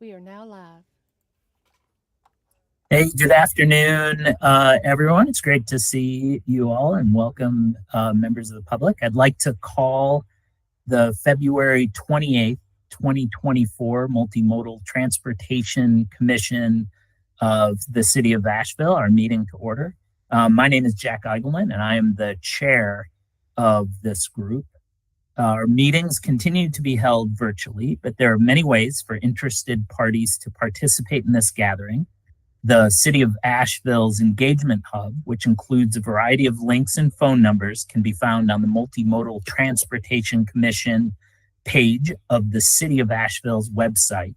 We are now live. Hey, good afternoon, everyone. It's great to see you all and welcome members of the public. I'd like to call the February 28th, 2024 Multimodal Transportation Commission of the City of Asheville, our meeting to order. My name is Jack Eigelman, and I am the chair of this group. Our meetings continue to be held virtually, but there are many ways for interested parties to participate in this gathering. The City of Asheville's Engagement Hub, which includes a variety of links and phone numbers, can be found on the Multimodal Transportation Commission page of the City of Asheville's website.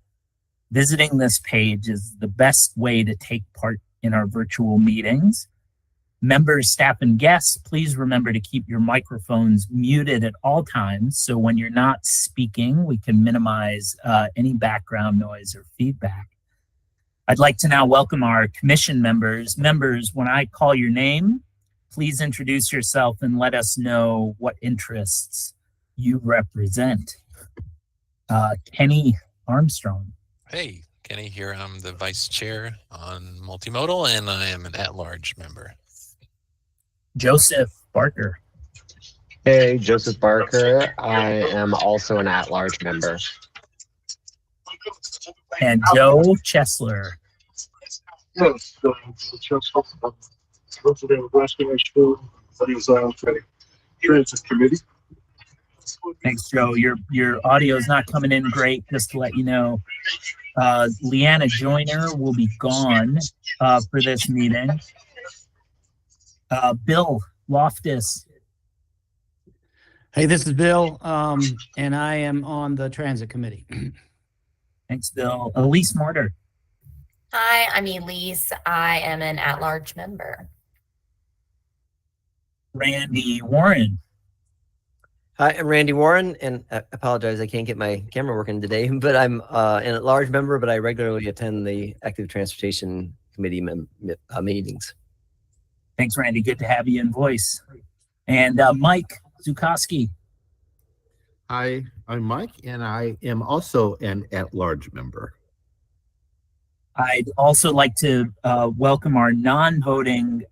Visiting this page is the best way to take part in our virtual meetings. Members, staff, and guests, please remember to keep your microphones muted at all times, so when you're not speaking, we can minimize any background noise or feedback. I'd like to now welcome our commission members. Members, when I call your name, please introduce yourself and let us know what interests you represent. Kenny Armstrong. Hey, Kenny here. I'm the vice chair on Multimodal, and I am an at-large member. Joseph Barker. Hey, Joseph Barker. I am also an at-large member. And Joe Chesler. Yes, Chesler, resident of West Asheville, Transit Committee. Thanks, Joe. Your audio is not coming in great, just to let you know. Leanna Joyner will be gone for this meeting. Bill Loftus. Hey, this is Bill, and I am on the Transit Committee. Thanks, Bill. Elise Mortar. Hi, I'm Elise. I am an at-large member. Randy Warren. Hi, I'm Randy Warren, and I apologize, I can't get my camera working today, but I'm an at-large member, but I regularly attend the Active Transportation Committee meetings. Thanks, Randy. Good to have you in voice. And Mike Zukowski. Hi, I'm Mike, and I am also an at-large member. I'd also like to welcome our non-voting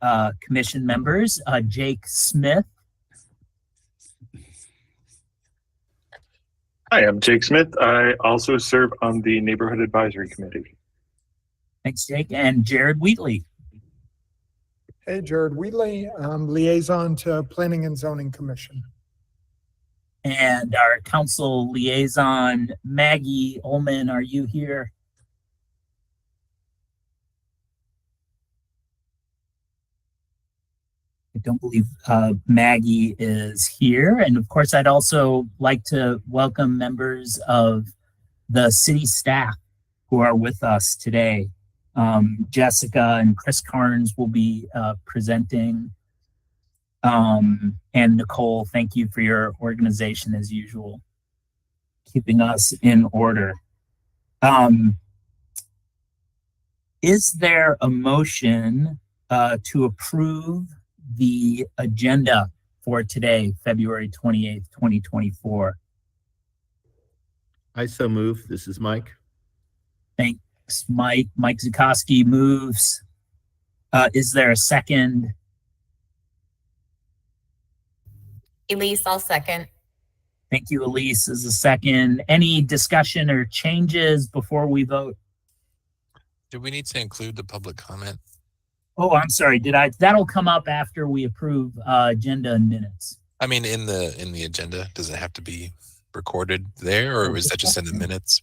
commission members, Jake Smith. Hi, I'm Jake Smith. I also serve on the Neighborhood Advisory Committee. Thanks, Jake. And Jared Wheatley. Hey, Jared Wheatley, liaison to Planning and Zoning Commission. And our council liaison, Maggie Ullman, are you here? I don't believe Maggie is here. And of course, I'd also like to welcome members of the city staff who are with us today. Jessica and Chris Carnes will be presenting. And Nicole, thank you for your organization as usual, keeping us in order. Is there a motion to approve the agenda for today, February 28th, 2024? I so move. This is Mike. Thanks, Mike. Mike Zukowski moves. Is there a second? Elise, I'll second. Thank you, Elise, as a second. Any discussion or changes before we vote? Do we need to include the public comment? Oh, I'm sorry. That'll come up after we approve agenda and minutes. I mean, in the agenda, does it have to be recorded there, or is that just in the minutes?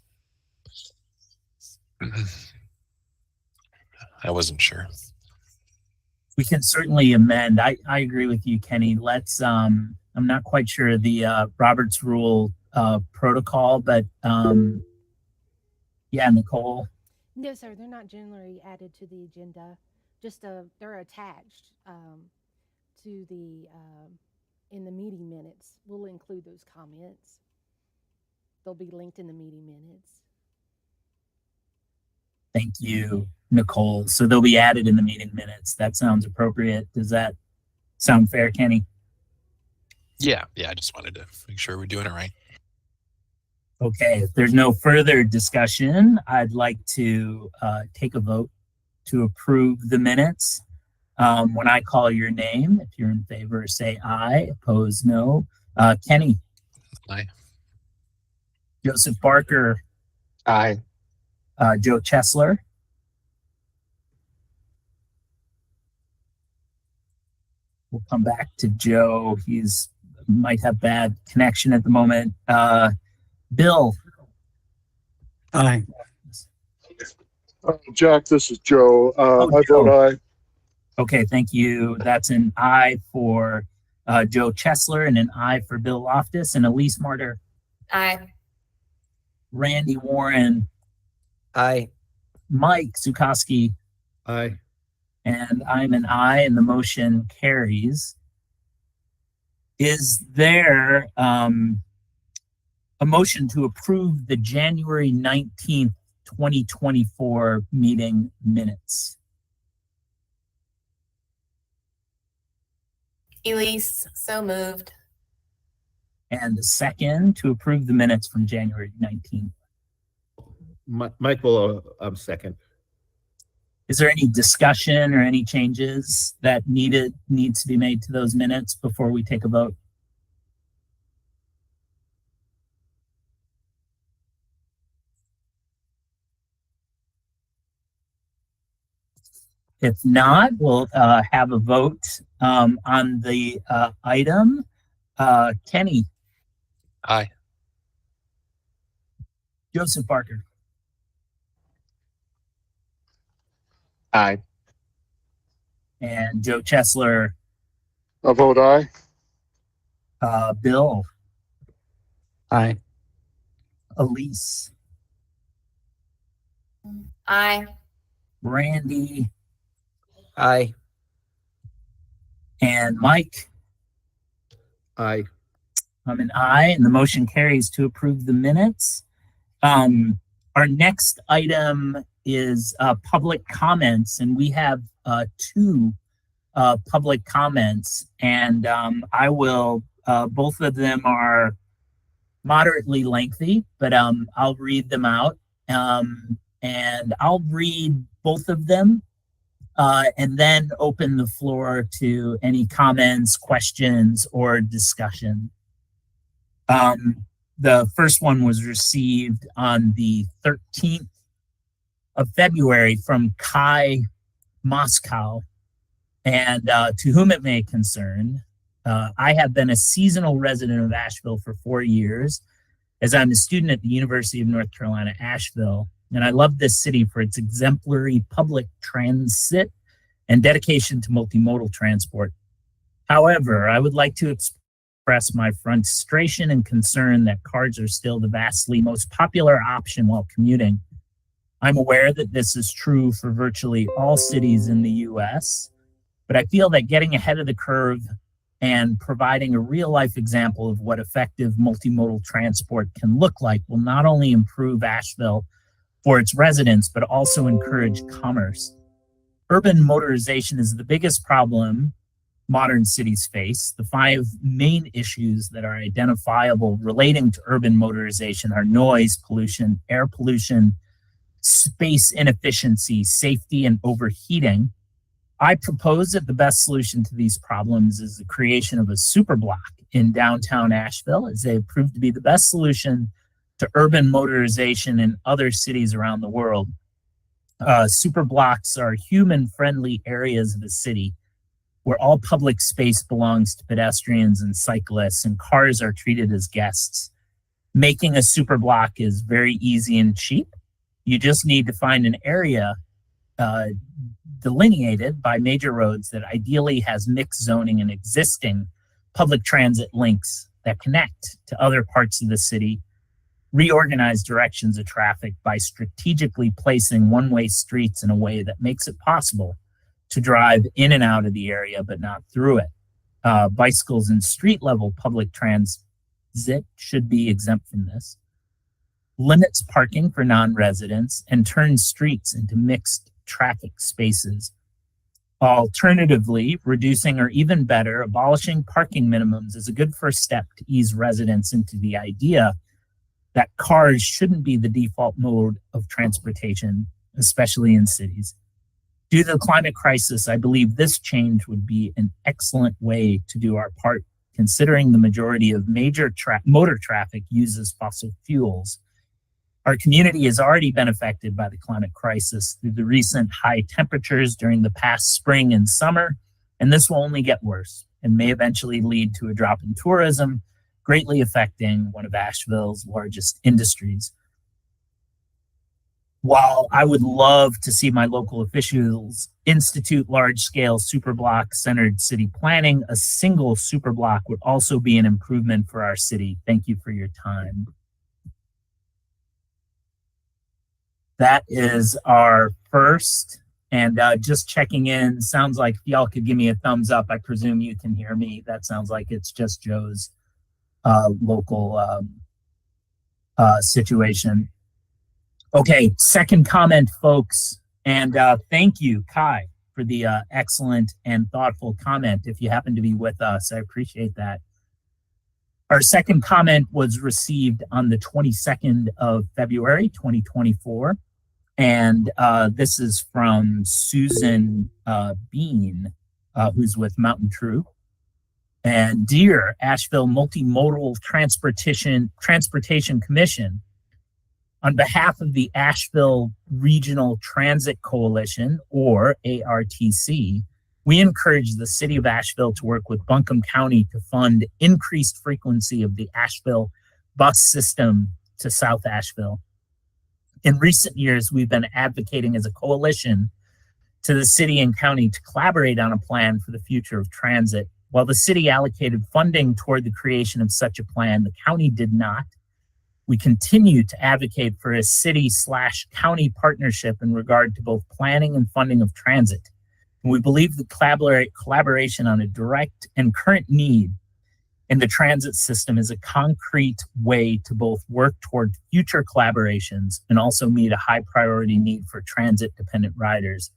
I wasn't sure. We can certainly amend. I agree with you, Kenny. Let's I'm not quite sure the Robert's Rule protocol, but yeah, Nicole. No, sir, they're not generally added to the agenda. Just they're attached to the in the meeting minutes. We'll include those comments. They'll be linked in the meeting minutes. Thank you, Nicole. So they'll be added in the meeting minutes. That sounds appropriate. Does that sound fair, Kenny? Yeah. I just wanted to make sure we're doing it right. Okay, if there's no further discussion, I'd like to take a vote to approve the minutes. When I call your name, if you're in favor, say aye. Opposed, no. Kenny. Aye. Joseph Barker. Aye. Joe Chesler. We'll come back to Joe. He's might have bad connection at the moment. Bill. Aye. Jack, this is Joe. I Joe. vote aye. Okay, thank you. That's an aye for Joe Chesler and an aye for Bill Loftus. And Elise Martyr. Aye. Randy Warren. Aye. Mike Zukowski. Aye. And I'm an aye, and the motion carries. Is there a motion to approve the January 19th, 2024 meeting minutes? Elise, so moved. And a second to approve the minutes from January 19th. Mike will second. Is there any discussion or any changes that needs to be made to those minutes before we take a vote? If not, we'll have a vote on the item. Kenny. Aye. Joseph Barker. Aye. And Joe Chesler. I vote aye. Bill. Aye. Elise. Aye. Randy. Aye. And Mike. Aye. I'm an aye, and the motion carries to approve the minutes. Our next item is public comments, and we have two public comments, and I will, both of them are moderately lengthy, but I'll read them out, and I'll read both of them and then open the floor to any comments, questions, or discussion. The first one was received on the 13th of February from Kai Moscow, and to whom it may concern, I have been a seasonal resident of Asheville for 4 years, as I'm a student at the University of North Carolina, Asheville, and I love this city for its exemplary public transit and dedication to multimodal transport. However, I would like to express my frustration and concern that cars are still the vastly most popular option while commuting. I'm aware that this is true for virtually all cities in the US, but I feel that getting ahead of the curve and providing a real-life example of what effective multimodal transport can look like will not only improve Asheville for its residents, but also encourage commerce. Urban motorization is the biggest problem modern cities face. The 5 main issues that are identifiable relating to urban motorization are noise pollution, air pollution, space inefficiency, safety, and overheating. I propose that the best solution to these problems is the creation of a superblock in downtown Asheville, as they have proved to be the best solution to urban motorization in other cities around the world. Superblocks are human-friendly areas of the city where all public space belongs to pedestrians and cyclists, and cars are treated as guests. Making a superblock is very easy and cheap. You just need to find an area delineated by major roads that ideally has mixed zoning and existing public transit links that connect to other parts of the city, reorganize directions of traffic by strategically placing one-way streets in a way that makes it possible to drive in and out of the area, but not through it. Bicycles and street-level public transit should be exempt from this. Limits parking for non-residents and turns streets into mixed traffic spaces. Alternatively, reducing or even better, abolishing parking minimums is a good first step to ease residents into the idea that cars shouldn't be the default mode of transportation, especially in cities. Due to the climate crisis, I believe this change would be an excellent way to do our part, considering the majority of major motor traffic uses fossil fuels. Our community has already been affected by the climate crisis through the recent high temperatures during the past spring and summer, and this will only get worse and may eventually lead to a drop in tourism, greatly affecting one of Asheville's largest industries. While I would love to see my local officials institute large-scale superblock-centered city planning, a single superblock would also be an improvement for our city. Thank you for your time. That is our first, and just checking in, sounds like if y'all could give me a thumbs up. I presume you can hear me. That sounds like it's just Joe's local situation. Okay, second comment, folks, and thank you, Kai, for the excellent and thoughtful comment. If you happen to be with us, I appreciate that. Our second comment was received on the 22nd of February, 2024, and this is from Susan Bean, who's with Mountain True. And dear Asheville Multimodal Transportation Commission, on behalf of the Asheville Regional Transit Coalition, or ARTC, we encourage the city of Asheville to work with Buncombe County to fund increased frequency of the Asheville bus system to South Asheville. In recent years, we've been advocating as a coalition to the city and county to collaborate on a plan for the future of transit. While the city allocated funding toward the creation of such a plan, the county did not. We continue to advocate for a city/county partnership in regard to both planning and funding of transit. And we believe that collaboration on a direct and current need in the transit system is a concrete way to both work toward future collaborations and also meet a high priority need for transit-dependent riders.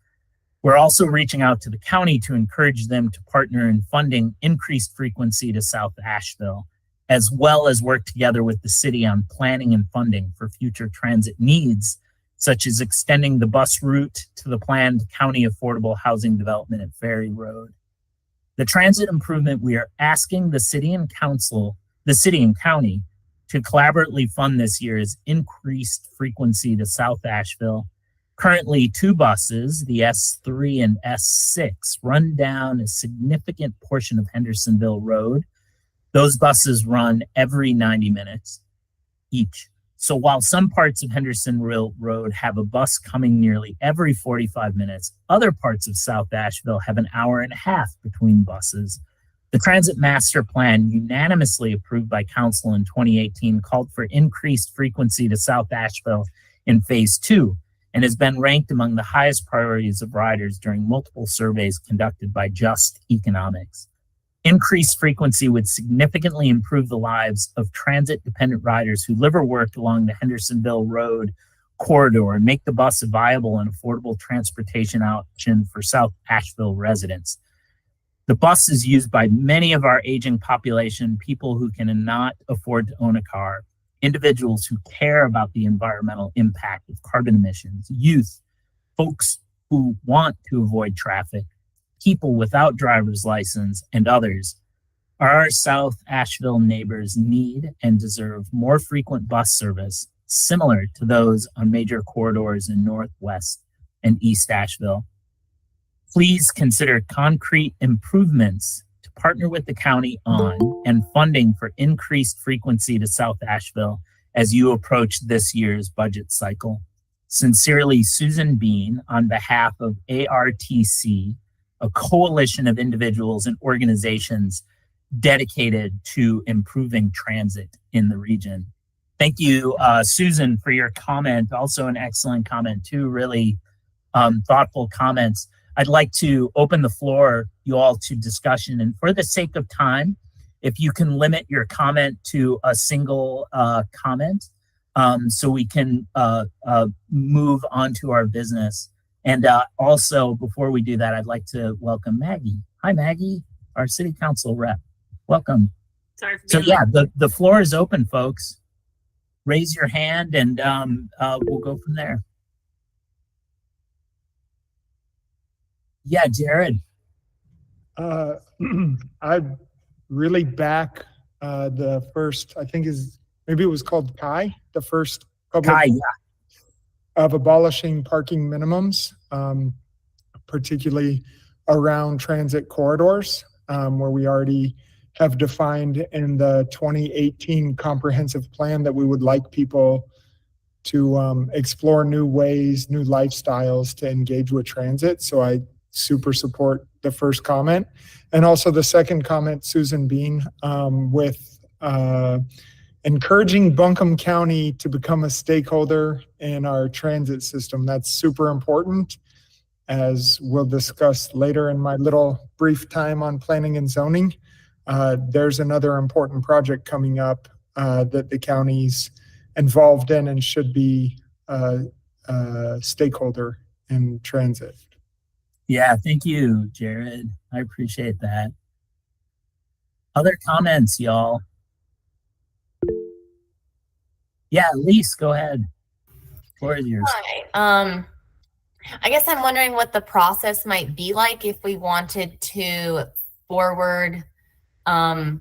We're also reaching out to the county to encourage them to partner in funding increased frequency to South Asheville, as well as work together with the city on planning and funding for future transit needs, such as extending the bus route to the planned county affordable housing development at Ferry Road. The transit improvement we are asking the city and county to collaboratively fund this year is increased frequency to South Asheville. Currently, 2 buses, the S3 and S6, run down a significant portion of Hendersonville Road. Those buses run every 90 minutes each. So while some parts of Hendersonville Road have a bus coming nearly every 45 minutes, other parts of South Asheville have an hour and a half between buses. The Transit Master Plan, unanimously approved by Council in 2018, called for increased frequency to South Asheville in Phase 2 and has been ranked among the highest priorities of riders during multiple surveys conducted by Just Economics. Increased frequency would significantly improve the lives of transit-dependent riders who live or work along the Hendersonville Road corridor and make the bus a viable and affordable transportation option for South Asheville residents. The bus is used by many of our aging population, people who cannot afford to own a car, individuals who care about the environmental impact of carbon emissions, youth, folks who want to avoid traffic, people without driver's license, and others. Our South Asheville neighbors need and deserve more frequent bus service similar to those on major corridors in Northwest and East Asheville. Please consider concrete improvements to partner with the county on and funding for increased frequency to South Asheville as you approach this year's budget cycle. Sincerely, Susan Bean, on behalf of ARTC, a coalition of individuals and organizations dedicated to improving transit in the region. Thank you, Susan, for your comment. Also an excellent comment too, really thoughtful comments. I'd like to open the floor, you all, to discussion. And for the sake of time, if you can limit your comment to a single comment so we can move on to our business. And also, before we do that, I'd like to welcome Maggie. Hi, Maggie, our city council rep. Welcome. Sorry for So being yeah, the floor is open, folks. raise your hand and we'll go from there. Yeah, Jared. I really back the first, I think maybe it was called Kai, the first public Kai, yeah. of abolishing parking minimums, particularly around transit corridors, where we already have defined in the 2018 comprehensive plan that we would like people to explore new ways, new lifestyles to engage with transit. So I super support the first comment. And also the second comment, Susan Bean, with encouraging Buncombe County to become a stakeholder in our transit system. That's super important, as we'll discuss later in my little brief time on planning and zoning. There's another important project coming up that the county's involved in and should be a stakeholder in transit. Yeah, thank you, Jared. I appreciate that. Other comments, y'all? Yeah, Elise, go ahead. Floor is yours. Hi. I guess I'm wondering what the process might be like if we wanted to forward the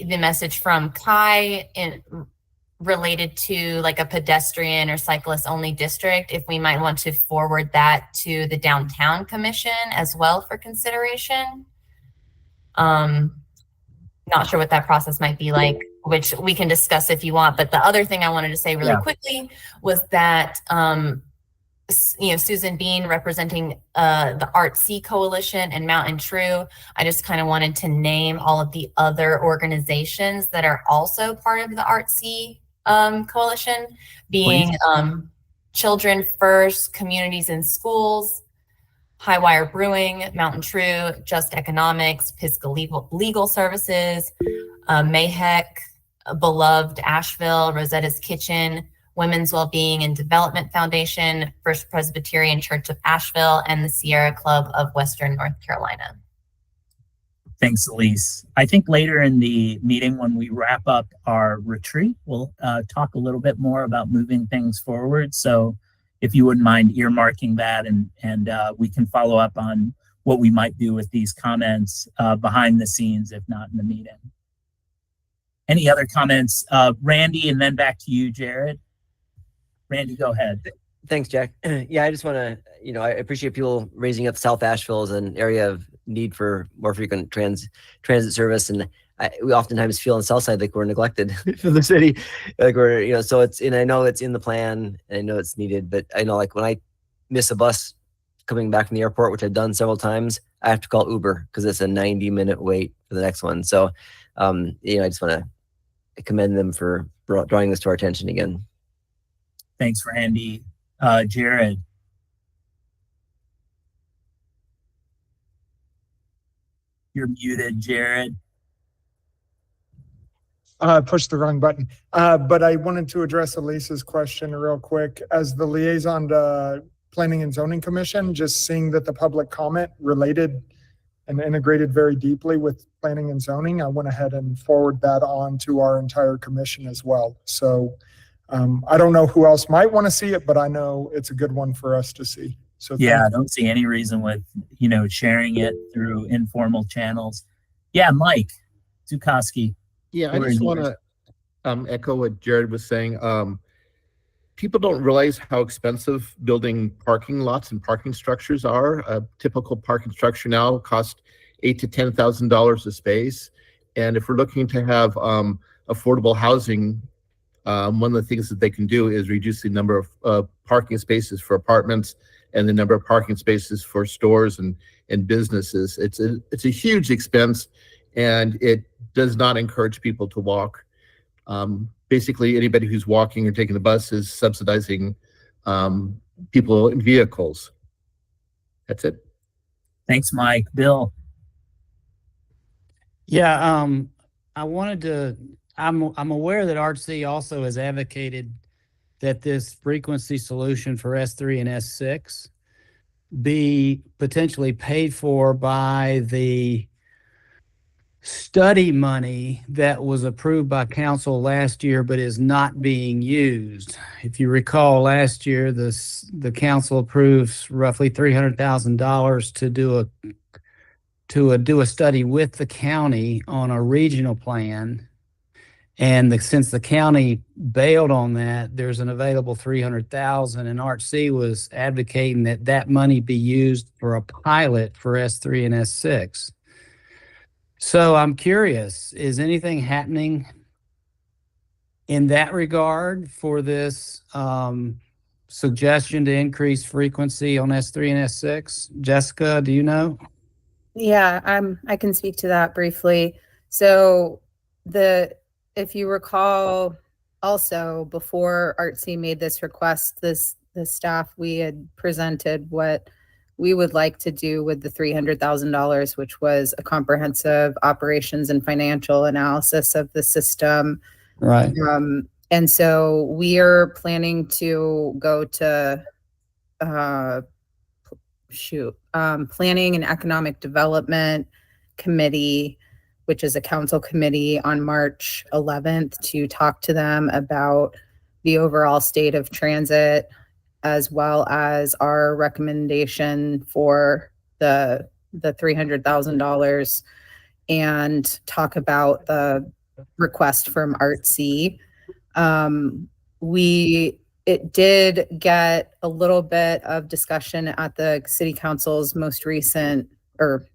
message from Kai related to like a pedestrian or cyclist only district, if we might want to forward that to the downtown commission as well for consideration. Not sure what that process might be like, which we can discuss if you want. But the other thing I wanted to say really quickly was that Susan Bean representing the Artsy Coalition and Mountain True. I just kind of wanted to name all of the other organizations that are also part of the Artsy Coalition, being Children First, Communities in Schools, Highwire Brewing, Mountain True, Just Economics, Pisgah Legal Services, Mayheck, Beloved Asheville, Rosetta's Kitchen, Women's Wellbeing and Development Foundation, First Presbyterian Church of Asheville, and the Sierra Club of Western North Carolina. Thanks, Elise. I think later in the meeting, when we wrap up our retreat, we'll talk a little bit more about moving things forward. So if you wouldn't mind earmarking that, and we can follow up on what we might do with these comments behind the scenes, if not in the meeting. Any other comments? Randy, and then back to you, Jared. Randy, go ahead. Thanks, Jack. Yeah, I just want to, I appreciate people raising up South Asheville as an area of need for more frequent transit service. And we oftentimes feel on the South Side like we're neglected for the city. Like we're, so it's, and I know it's in the plan and I know it's needed, but I know like when I miss a bus coming back from the airport, which I've done several times, I have to call Uber because it's a 90-minute wait for the next one. So, I just want to commend them for drawing this to our attention again. Thanks, Randy. Jared. You're muted, Jared. Pushed the wrong button. But I wanted to address Elisa's question real quick. As the liaison to Planning and Zoning Commission, just seeing that the public comment related and integrated very deeply with planning and zoning, I went ahead and forward that on to our entire commission as well. So I don't know who else might want to see it, but I know it's a good one for us to see. So yeah, I don't see any reason with, sharing it through informal channels. Yeah, Mike Zukoski. Yeah, I just want to echo what Jared was saying. People don't realize how expensive building parking lots and parking structures are. A typical parking structure now costs $8,000 to $10,000 a space. And if we're looking to have affordable housing, one of the things that they can do is reduce the number of parking spaces for apartments and the number of parking spaces for stores and businesses. It's a huge expense, and it does not encourage people to walk. Basically, anybody who's walking or taking the bus is subsidizing people in vehicles. That's it. Thanks, Mike. Bill. Yeah, I wanted to. I'm aware that Artsy also has advocated that this frequency solution for S3 and S6 be potentially paid for by the study money that was approved by council last year but is not being used. If you recall, last year the council approves roughly $300,000 to do a study with the county on a regional plan. And since the county bailed on that, there's an available $300,000, and ART-C was advocating that money be used for a pilot for S3 and S6. So I'm curious, is anything happening in that regard for this suggestion to increase frequency on S3 and S6? Jessica, do you know? Yeah, I can speak to that briefly. So if you recall, also before ART-C made this request, the staff, we had presented what we would like to do with the $300,000, which was a comprehensive operations and financial analysis of the system. Right. And so we are planning to go to Planning and Economic Development Committee, which is a council committee, on March 11th to talk to them about the overall state of transit, as well as our recommendation for the $300,000, and talk about the request from ART-C. It did get a little bit of discussion at the city council's most recent, or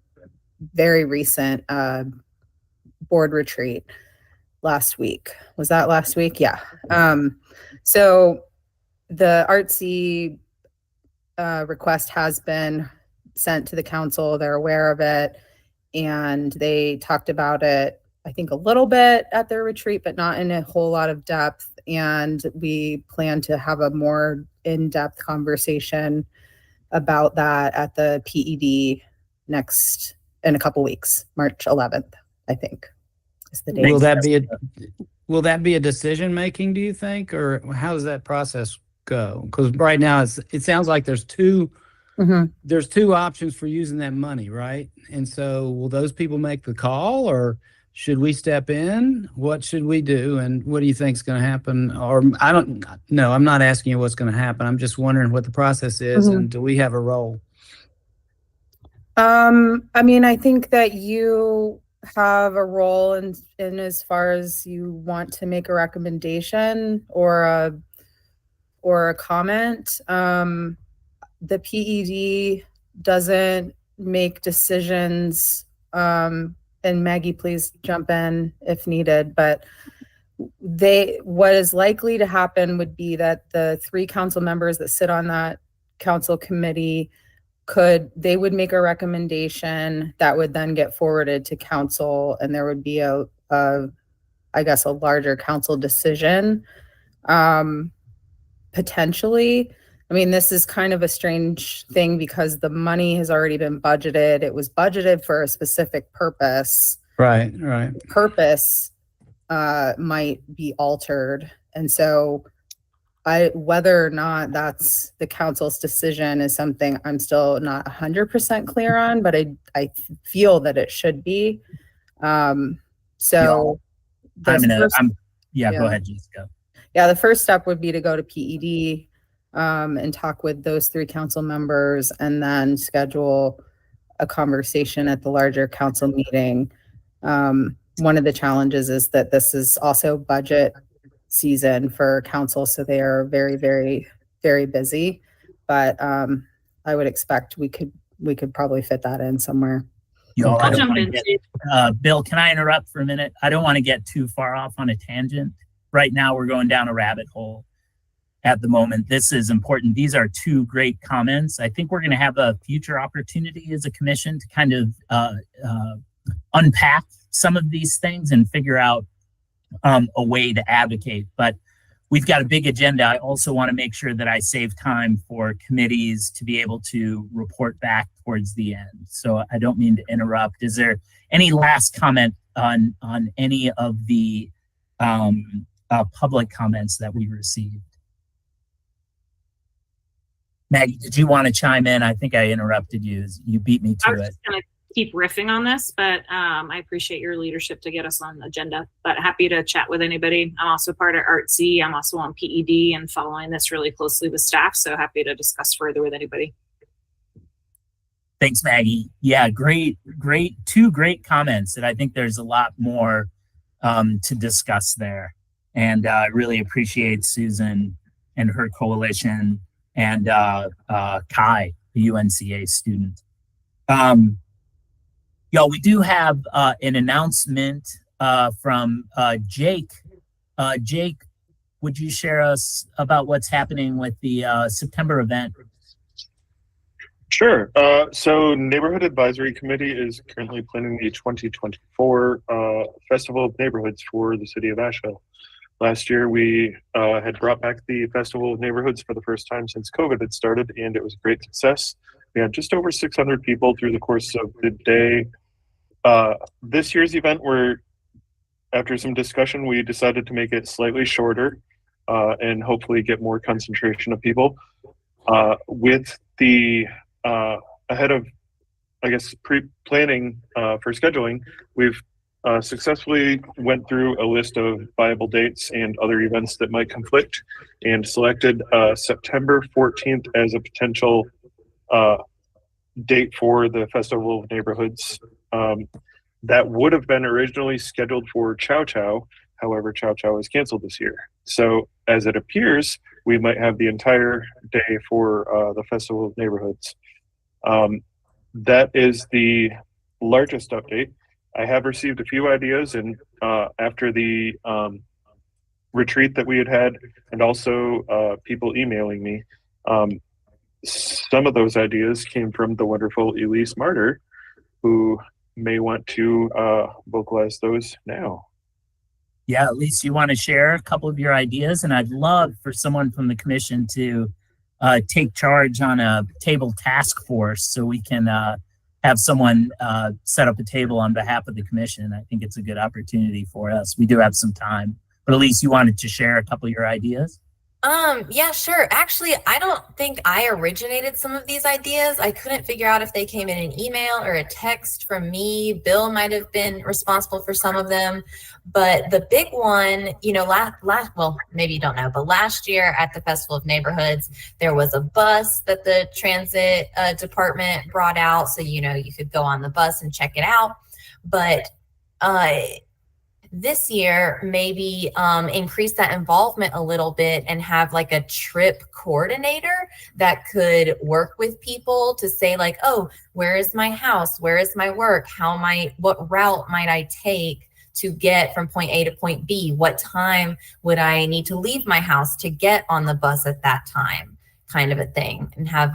very recent, board retreat last week. Was that last week? Yeah. So the ART-C request has been sent to the council. They're aware of it, and they talked about it, I think, a little bit at their retreat, but not in a whole lot of depth. And we plan to have a more in-depth conversation about that at the PED in a couple weeks. March 11th, I think, is the date. Will that be a decision making, do you think, or how does that process go? Because right now it sounds like there's two options for using that money, right? And so will those people make the call, or should we step in? What should we do? And what do you think is going to happen? Or I don't know. I'm not asking you what's going to happen. I'm just wondering what the process is, and do we have a role? I mean, I think that you have a role in as far as you want to make a recommendation or a comment. The PED doesn't make decisions, and Maggie, please jump in if needed, but what is likely to happen would be that the 3 council members that sit on that council committee they would make a recommendation that would then get forwarded to council, and there would be a larger council decision, potentially. I mean, this is kind of a strange thing because the money has already been budgeted. It was budgeted for a specific purpose. Right. Purpose might be altered. And so whether or not that's the council's decision is something I'm still not 100% clear on, but I feel that it should be. Go ahead, Jessica. Yeah, the first step would be to go to PED and talk with those 3 council members, and then schedule a conversation at the larger council meeting. One of the challenges is that this is also budget season for council, so they are very, very, very busy. But I would expect we could probably fit that in somewhere. I'll jump in. Bill, can I interrupt for a minute? I don't want to get too far off on a tangent. Right now, we're going down a rabbit hole. At the moment, this is important. These are 2 great comments. I think we're going to have a future opportunity as a commission to kind of unpack some of these things and figure out a way to advocate. But we've got a big agenda. I also want to make sure that I save time for committees to be able to report back towards the end. So I don't mean to interrupt. Is there any last comment on any of the public comments that we received? Maggie, did you want to chime in? I think I interrupted you. You beat me to it. keep riffing on this, but I appreciate your leadership to get us on the agenda. But happy to chat with anybody. I'm also part of ArtC. I'm also on PED and following this really closely with staff. So happy to discuss further with anybody. Thanks, Maggie. Yeah, two great comments. And I think there's a lot more to discuss there. And I really appreciate Susan and her coalition and Kai, the UNCA student. Y'all, we do have an announcement from Jake. Jake, would you share us about what's happening with the September event? Sure. So Neighborhood Advisory Committee is currently planning the 2024 Festival of Neighborhoods for the city of Asheville. Last year, we had brought back the Festival of Neighborhoods for the first time since COVID had started, and it was a great success. We had just over 600 people through the course of the day. This year's event, after some discussion, we decided to make it slightly shorter and hopefully get more concentration of people. With the ahead of, I guess, pre-planning for scheduling, we've successfully went through a list of viable dates and other events that might conflict and selected September 14th as a potential date for the Festival of Neighborhoods. That would have been originally scheduled for Chow Chow. However, Chow Chow is canceled this year. So as it appears, we might have the entire day for the Festival of Neighborhoods. That is the largest update. I have received a few ideas, and after the retreat that we had and also people emailing me, some of those ideas came from the wonderful Elise Martyr, who may want to vocalize those now. Yeah, Elise, you want to share a couple of your ideas? And I'd love for someone from the commission to take charge on a table task force so we can have someone set up a table on behalf of the commission. I think it's a good opportunity for us. We do have some time. But Elise, you wanted to share a couple of your ideas? Yeah, sure. Actually, I don't think I originated some of these ideas. I couldn't figure out if they came in an email or a text from me. Bill might have been responsible for some of them. But the big one, you know, well, maybe you don't know, but last year at the Festival of Neighborhoods, there was a bus that the transit department brought out. So, you know, you could go on the bus and check it out. But this year, maybe increase that involvement a little bit and have like a trip coordinator that could work with people to say like, oh, where is my house? Where is my work? What route might I take to get from point A to point B? What time would I need to leave my house to get on the bus at that time? Kind of a thing. And have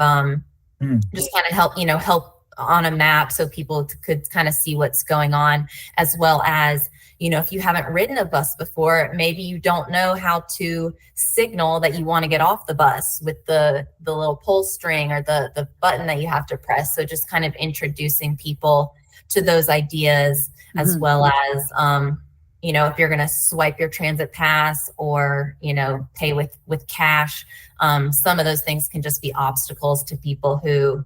just kind of help on a map so people could kind of see what's going on, as well as, you know, if you haven't ridden a bus before, maybe you don't know how to signal that you want to get off the bus with the little pull string or the button that you have to press. So just kind of introducing people to those ideas, as well as, you know, if you're going to swipe your transit pass or, you know, pay with cash, some of those things can just be obstacles to people who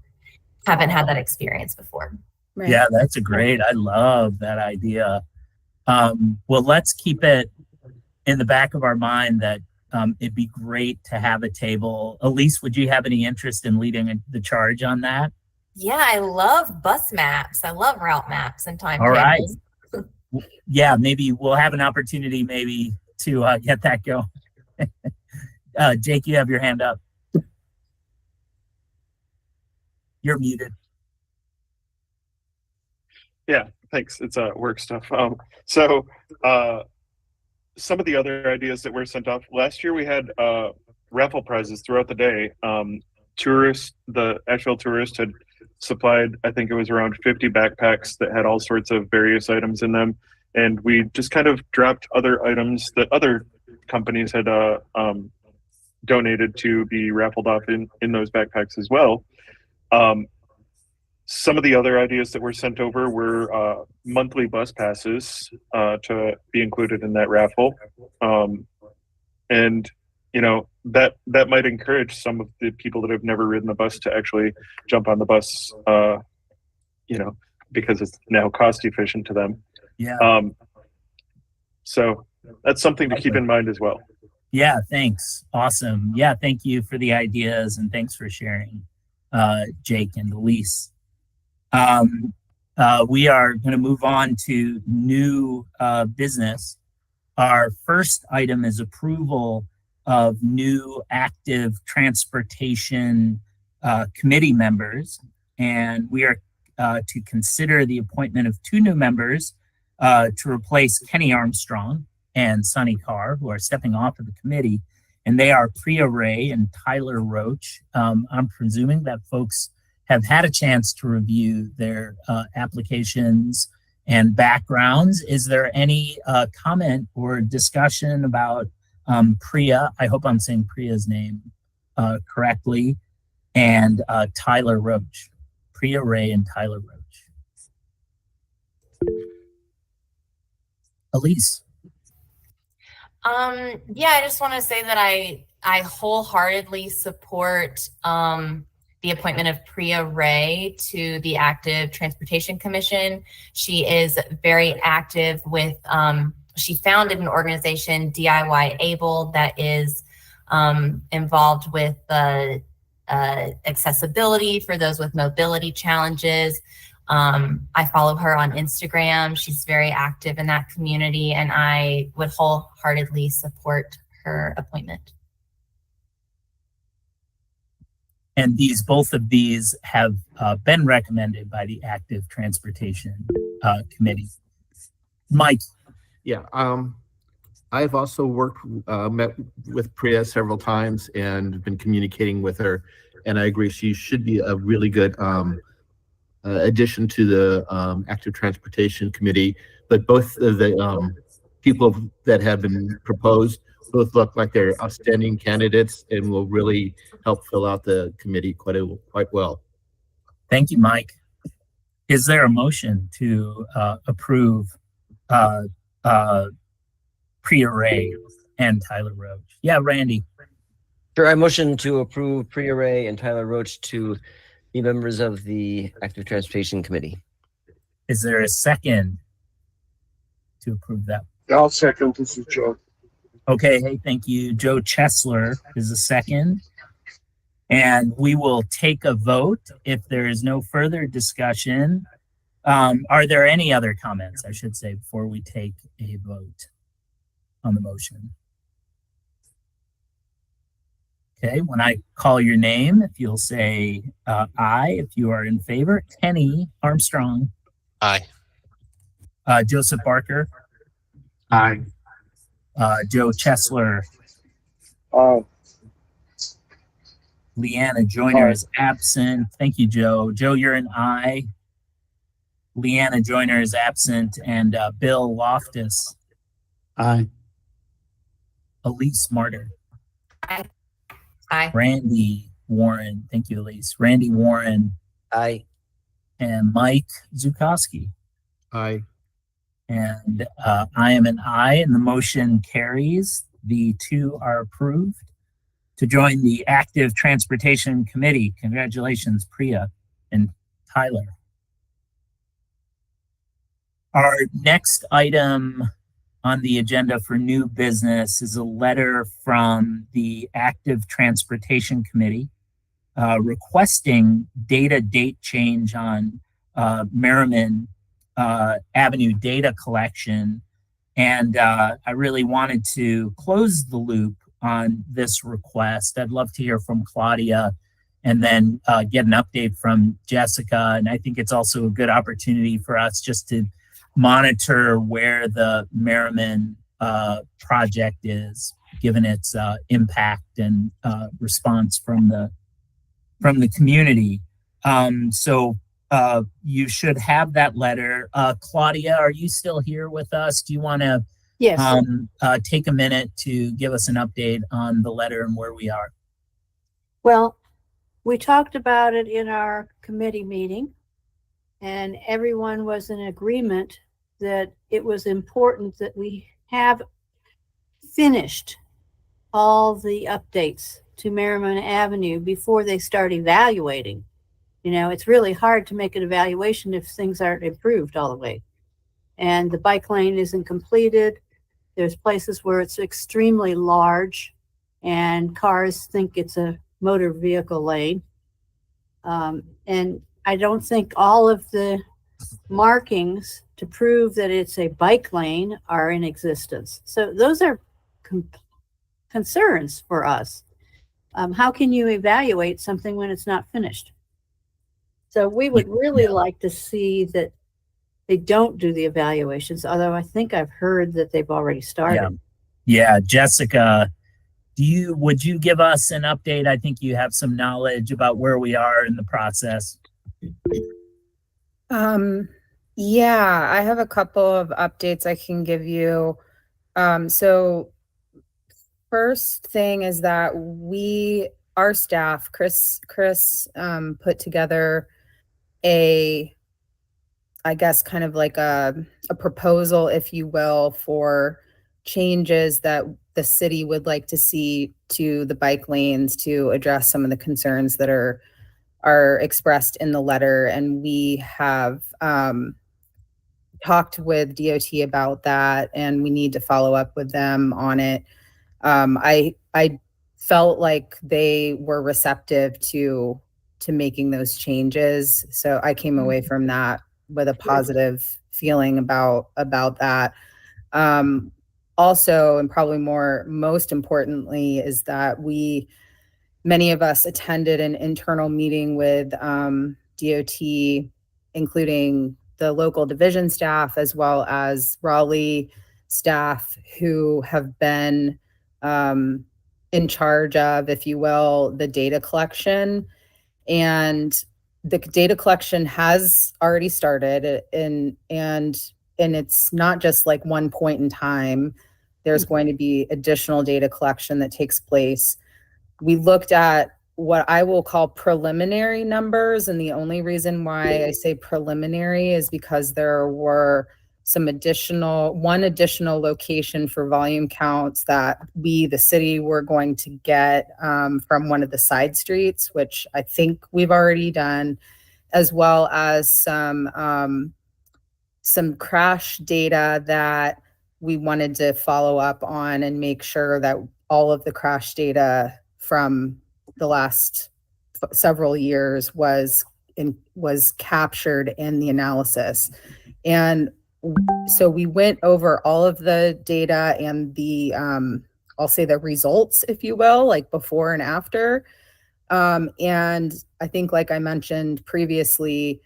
haven't had that experience before. Right. Yeah, that's I love that idea. Well, let's keep it in the back of our mind that it'd be great to have a table. Elise, would you have any interest in leading the charge on that? Yeah, I love bus maps. I love route maps and time All right. tables. Yeah, maybe we'll have an opportunity to get that going. Jake, you have your hand up. You're muted. Yeah, thanks. It's work stuff. So some of the other ideas that were sent off last year, we had raffle prizes throughout the day. The Asheville Tourist had supplied, I think it was around 50 backpacks that had all sorts of various items in them. And we just kind of dropped other items that other companies had donated to be raffled off in those backpacks as well. Some of the other ideas that were sent over were monthly bus passes to be included in that raffle. And, you know, that might encourage some of the people that have never ridden the bus to actually jump on the bus, you know, because it's now cost efficient to them. Yeah. So that's something to keep in mind as well. Yeah, thanks. Awesome. Yeah, thank you for the ideas and thanks for sharing, Jake and Elise. We are going to move on to new business. Our first item is approval of new active transportation committee members. And we are to consider the appointment of 2 new members to replace Kenny Armstrong and Sonny Carr, who are stepping off of the committee. And they are Priya Ray and Tyler Roach. I'm presuming that folks have had a chance to review their applications and backgrounds. Is there any comment or discussion about Priya? I hope I'm saying Priya's name correctly. And Tyler Roach. Priya Ray and Tyler Roach. Elise. Yeah, I just want to say that I wholeheartedly support the appointment of Priya Ray to the Active Transportation Commission. She is very active with, she founded an organization, DIY Able, that is involved with accessibility for those with mobility challenges. I follow her on Instagram. She's very active in that community, and I would wholeheartedly support her appointment. And both of these have been recommended by the Active Transportation Committee. Mike. Yeah, I've also met with Priya several times and been communicating with her, and I agree she should be a really good addition to the Active Transportation Committee. But both of the people that have been proposed both look like they're outstanding candidates and will really help fill out the committee quite well. Thank you, Mike. Is there a motion to approve Priya Ray and Tyler Roach? Yeah, Randy. Sure, I motion to approve Priya Ray and Tyler Roach to be members of the Active Transportation Committee. Is there a second to approve that? I'll second. This is Joe. Okay, hey, thank you. Joe Chesler is the second. And we will take a vote if there is no further discussion. Are there any other comments, I should say, before we take a vote on the motion? Okay, when I call your name, if you'll say aye, if you are in favor. Kenny Armstrong. Aye. Joseph Barker. Aye. Joe Chesler. Aye. Leanna Joyner is absent. Thank you, Joe. Joe, you're an aye. Leanna Joyner is absent. And Bill Loftus. Aye. Elise Martyr. Aye. Aye. Randy Warren. Thank you, Elise. Randy Warren. Aye. And Mike Zukowski. Aye. And I am an aye, and the motion carries. The 2 are approved to join the Active Transportation Committee. Congratulations, Priya and Tyler. Our next item on the agenda for new business is a letter from the Active Transportation Committee requesting date change on Merriman Avenue data collection. And I really wanted to close the loop on this request. I'd love to hear from Claudia and then get an update from Jessica. And I think it's also a good opportunity for us just to monitor where the Merriman project is, given its impact and response from the community. So you should have that letter. Claudia, are you still here with us? Do you want to take a minute to give us an update on the letter and where we are? Well, we talked about it in our committee meeting, and everyone was in agreement that it was important that we have finished all the updates to Merriman Avenue before they start evaluating You know, it's really hard to make an evaluation if things aren't improved all the way. And the bike lane isn't completed. There's places where it's extremely large and cars think it's a motor vehicle lane. And I don't think all of the markings to prove that it's a bike lane are in existence. So those are concerns for us. How can you evaluate something when it's not finished? So we would really like to see that they don't do the evaluations, although I think I've heard that they've already started. Yeah, Jessica, would you give us an update? I think you have some knowledge about where we are in the process. Yeah, I have a couple of updates I can give you. So first thing is that our staff, Chris put together I guess kind of like a proposal, if you will, for changes that the city would like to see to the bike lanes to address some of the concerns that are expressed in the letter. And we have talked with DOT about that, and we need to follow up with them on it. I felt like they were receptive to making those changes, so I came away from that with a positive feeling about that. Also, and probably most importantly, is that many of us attended an internal meeting with DOT, including the local division staff as well as Raleigh staff, who have been in charge of, if you will, the data collection. And the data collection has already started, and it's not just like one point in time. There's going to be additional data collection that takes place. We looked at what I will call preliminary numbers, and the only reason why I say preliminary is because there were one additional location for volume counts that the city, were going to get from one of the side streets, which I think we've already done, as well as some crash data that we wanted to follow up on and make sure that all of the crash data from the last several years was captured in the analysis. And so we went over all of the data and I'll say the results, if you will, like before and after. And I think, like I mentioned previously,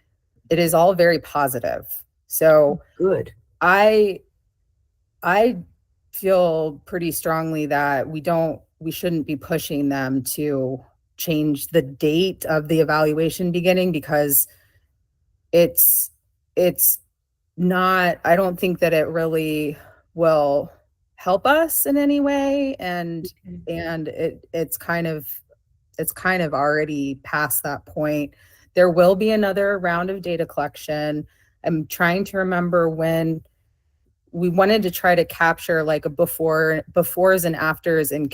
it is all very positive. So good. I feel pretty strongly that we shouldn't be pushing them to change the date of the evaluation beginning, because it's not, I don't think that it really will help us in any way. And it's kind of already past that point. There will be another round of data collection. I'm trying to remember when we wanted to try to capture like a befores and afters in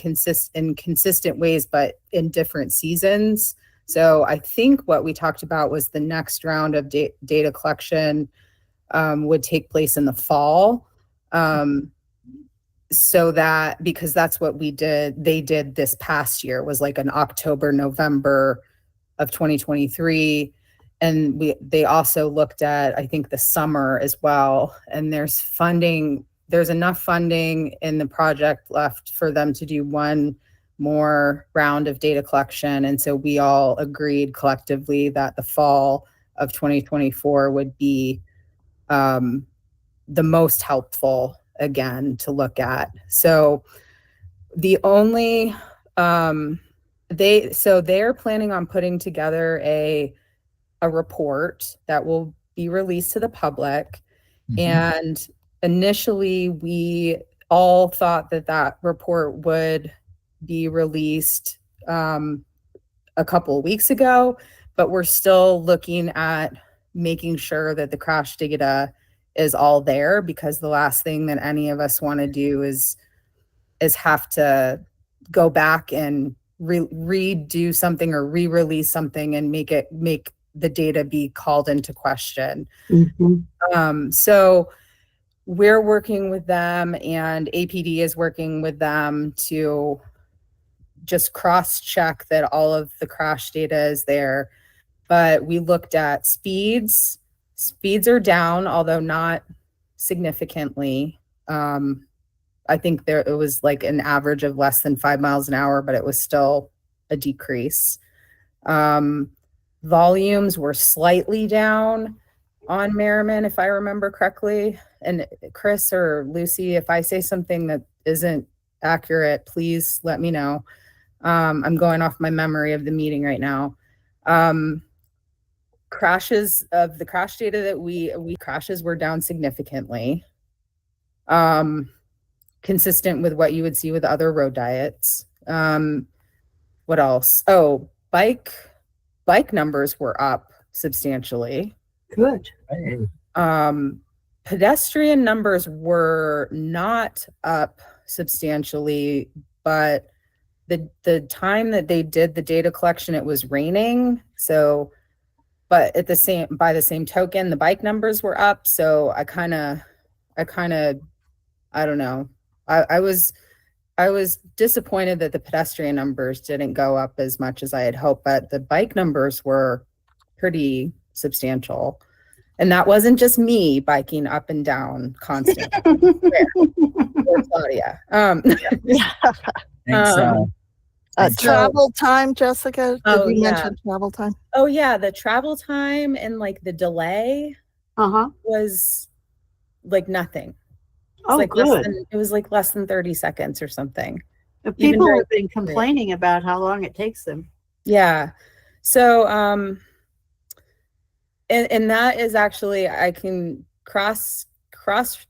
consistent ways, but in different seasons. So I think what we talked about was the next round of data collection would take place in the fall. So that, because that's what they did this past year, was like an October, November of 2023. And they also looked at, I think, the summer as well. And there's enough funding in the project left for them to do one more round of data collection. And so we all agreed collectively that the fall of 2024 would be the most helpful, again, to look at. So the only they're planning on putting together a report that will be released to the public. Mm-hmm. And initially we all thought that report would be released a couple of weeks ago, but we're still looking at making sure that the crash data is all there, because the last thing that any of us want to do is have to go back and redo something or re-release something and make the data be called into question. Mhm. So we're working with them, and APD is working with them to just cross-check that all of the crash data is there. But we looked at speeds. Speeds are down, although not significantly. I think it was like an average of less than 5 miles an hour, but it was still a decrease. Volumes were slightly down on Merriman, if I remember correctly. And Chris or Lucy, if I say something that isn't accurate, please let me know. I'm going off my memory of the meeting right now. Crashes of the crash data that crashes were down significantly. Consistent with what you would see with other road diets. What else? Oh, bike numbers were up substantially. Good. Pedestrian numbers were not up substantially, but the time that they did the data collection, it was raining. So, but by the same token, the bike numbers were up. So I don't know. I was disappointed that the pedestrian numbers didn't go up as much as I had hoped, but the bike numbers were pretty substantial. And that wasn't just me biking up and down constantly. Or Claudia. Thanks, travel time, Jessica. Did you yeah. mention travel time? Oh yeah, the travel time and like the delay was like nothing. Oh, Like good. It was like less than 30 seconds or something. People have been complaining about how long it takes them. Yeah. So, and that is actually, I can cross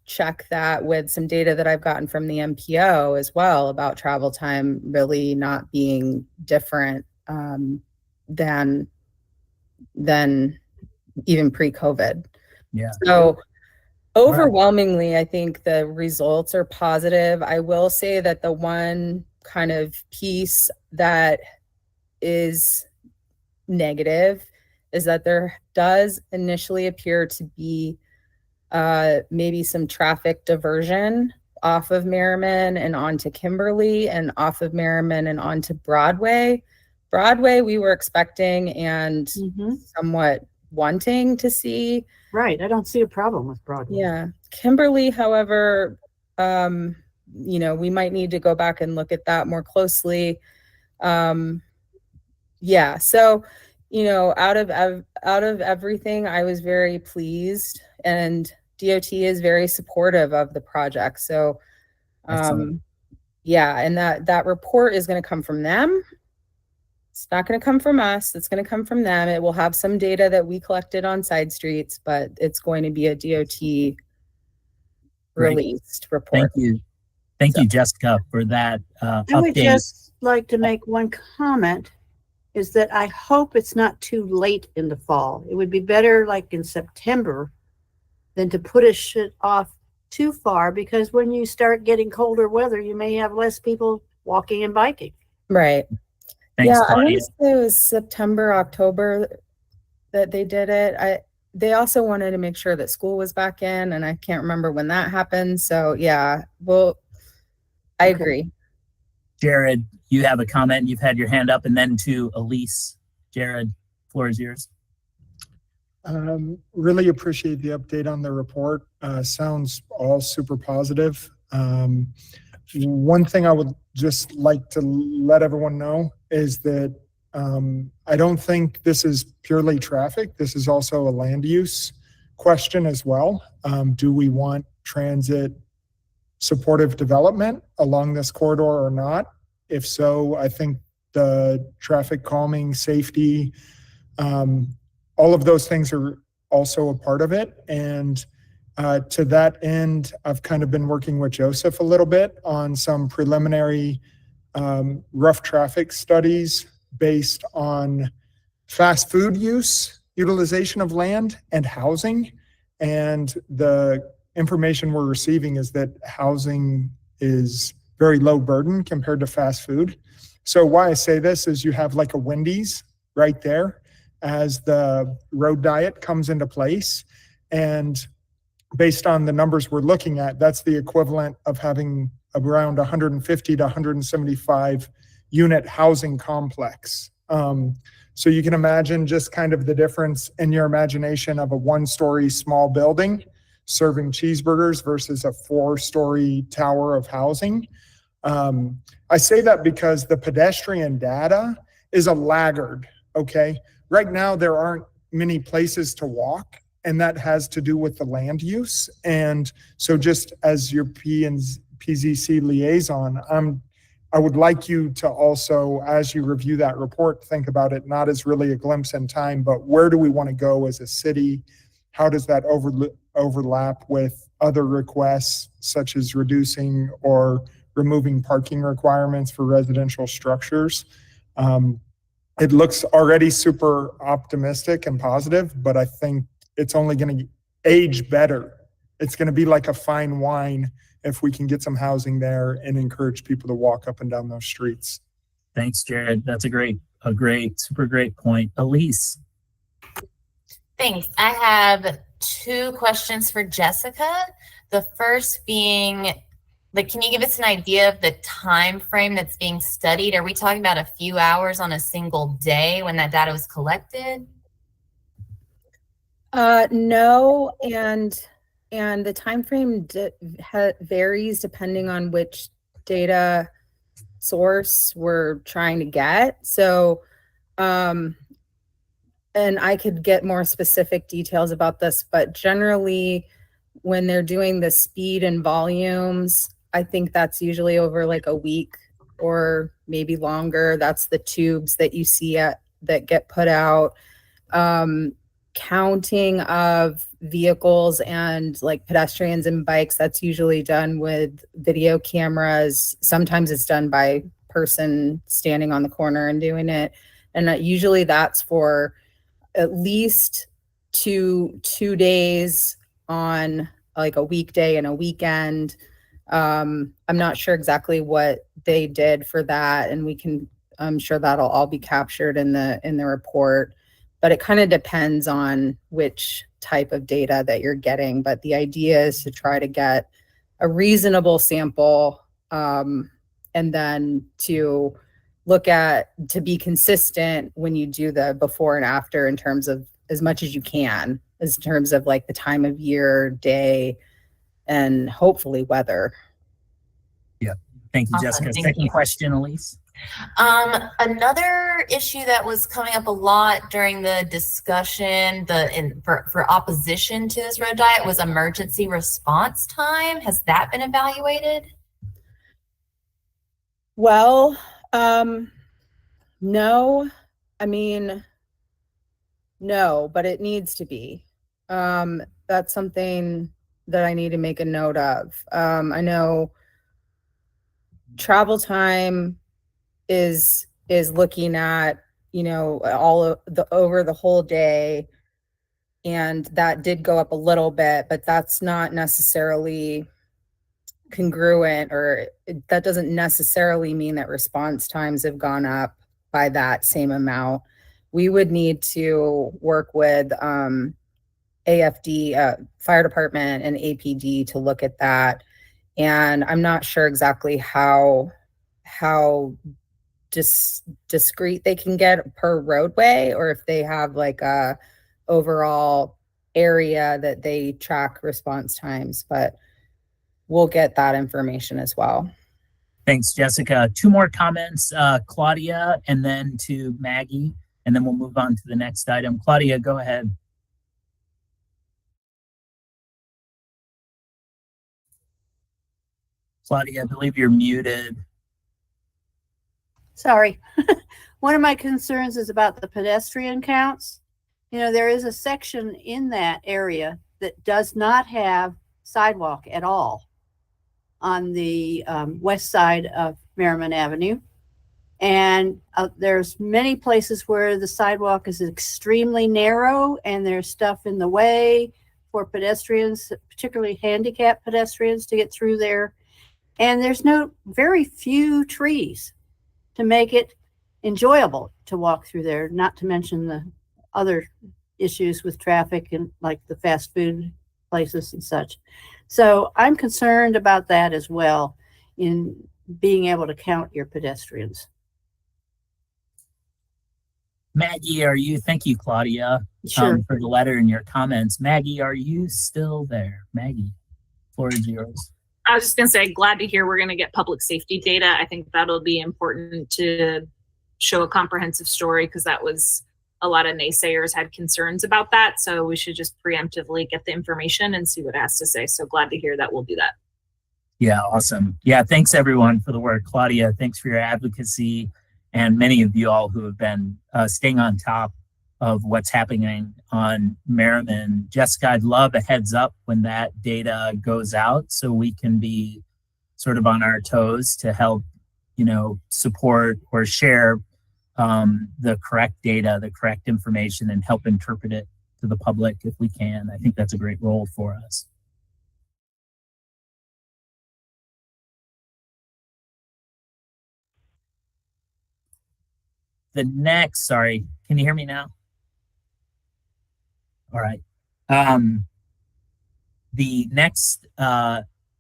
check that with some data that I've gotten from the MPO as well about travel time really not being different than even pre-COVID. Yeah. So overwhelmingly, I think the results are positive. I will say that the one kind of piece that is negative is that there does initially appear to be maybe some traffic diversion off of Merriman and onto Kimberly and off of Merriman and onto Broadway. Broadway, we were expecting and somewhat wanting to see. Right. I don't see a problem with Broadway. Yeah. Kimberly, however, we might need to go back and look at that more closely. Yeah. So, out of everything, I was very pleased, and DOT is very supportive of the project. So, yeah, and that report is going to come from them. It's not going to come from us. It's going to come from them. It will have some data that we collected on side streets, but it's going to be a DOT released report. Thank you, Jessica, for that update. I would just like to make one comment, is that I hope it's not too late in the fall. It would be better like in September than to push it off too far, because when you start getting colder weather, you may have less people walking and biking. Right. Thanks, yeah, Claudia. I want to say it was September, October that they did it. They also wanted to make sure that school was back in, and I can't remember when that happened. So yeah, well, I agree. Jared, you have a comment. You've had your hand up, and then to Elise. Jared, floor is yours. Really appreciate the update on the report. Sounds all super positive. One thing I would just like to let everyone know is that I don't think this is purely traffic. This is also a land use question as well. Do we want transit supportive development along this corridor or not? If so, I think the traffic calming, safety, all of those things are also a part of it. And to that end, I've kind of been working with Joseph a little bit on some preliminary rough traffic studies based on fast food use, utilization of land, and housing. And the information we're receiving is that housing is very low burden compared to fast food. So why I say this is you have like a Wendy's right there. as the road diet comes into place. And based on the numbers we're looking at, that's the equivalent of having around 150 to 175 unit housing complex. So you can imagine just kind of the difference in your imagination of a 1-story small building serving cheeseburgers versus a 4-story tower of housing. I say that because the pedestrian data is a laggard, okay? Right now, there aren't many places to walk, and that has to do with the land use. And so just as your PZC liaison, I would like you to also, as you review that report, think about it not as really a glimpse in time, but where do we want to go as a city? How does that overlap with other requests, such as reducing or removing parking requirements for residential structures? It looks already super optimistic and positive, but I think it's only going to age better. It's going to be like a fine wine if we can get some housing there and encourage people to walk up and down those streets. Thanks, Jared. That's super great point. Elise. Thanks. I have 2 questions for Jessica. The first being, can you give us an idea of the time frame that's being studied? Are we talking about a few hours on a single day when that data was collected? No, and the time frame varies depending on which data source we're trying to get. So, and I could get more specific details about this, but generally when they're doing the speed and volumes, I think that's usually over like a week or maybe longer. That's the tubes that you see that get put out. Counting of vehicles and like pedestrians and bikes, that's usually done with video cameras. Sometimes it's done by person standing on the corner and doing it. And usually that's for at least two days on like a weekday and a weekend. I'm not sure exactly what they did for that, and I'm sure that'll all be captured in the report. But it kind of depends on which type of data that you're getting. But the idea is to try to get a reasonable sample, and then to be consistent when you do the before and after in terms of as much as you can, in terms of like the time of year, day, and hopefully weather. Yeah. Thank you, Awesome. Jessica. Thank Second you. question, Elise. Another issue that was coming up a lot during the discussion, for opposition to this road diet, was emergency response time. Has that been evaluated? Well, no. I mean, no, but it needs to be. That's something that I need to make a note of. I know travel time is looking at, all of over the whole day, and that did go up a little bit, but that's not necessarily congruent, or that doesn't necessarily mean that response times have gone up by that same amount. We would need to work with AFD, fire department, and APD to look at that. And I'm not sure exactly how discrete they can get per roadway, or if they have like a overall area that they track response times, but we'll get that information as well. Thanks, Jessica. 2 more comments, Claudia, and then to Maggie, and then we'll move on to the next item. Claudia, go ahead. Claudia, I believe you're muted. Sorry. One of my concerns is about the pedestrian counts. There is a section in that area that does not have sidewalk at all on the west side of Merriman Avenue. And there's many places where the sidewalk is extremely narrow and there's stuff in the way for pedestrians, particularly handicapped pedestrians, to get through there. And there's very few trees to make it enjoyable to walk through there, not to mention the other issues with traffic and like the fast food places and such. So I'm concerned about that as well in being able to count your pedestrians. Maggie, thank you, Claudia, Sure. for the letter and your comments. Maggie, are you still there? Maggie, floor is yours. I was just going to say, glad to hear we're going to get public safety data. I think that'll be important to show a comprehensive story, because that was a lot of naysayers had concerns about that. So we should just preemptively get the information and see what it has to say. So glad to hear that we'll do that. Yeah, awesome. Yeah, thanks everyone for the work. Claudia, thanks for your advocacy, and many of you all who have been staying on top of what's happening on Merriman. Jessica, I'd love a heads up when that data goes out so we can be sort of on our toes to help, support or share the correct data, the correct information, and help interpret it to the public if we can. I think that's a great role for us. Sorry, can you hear me now? All right. The next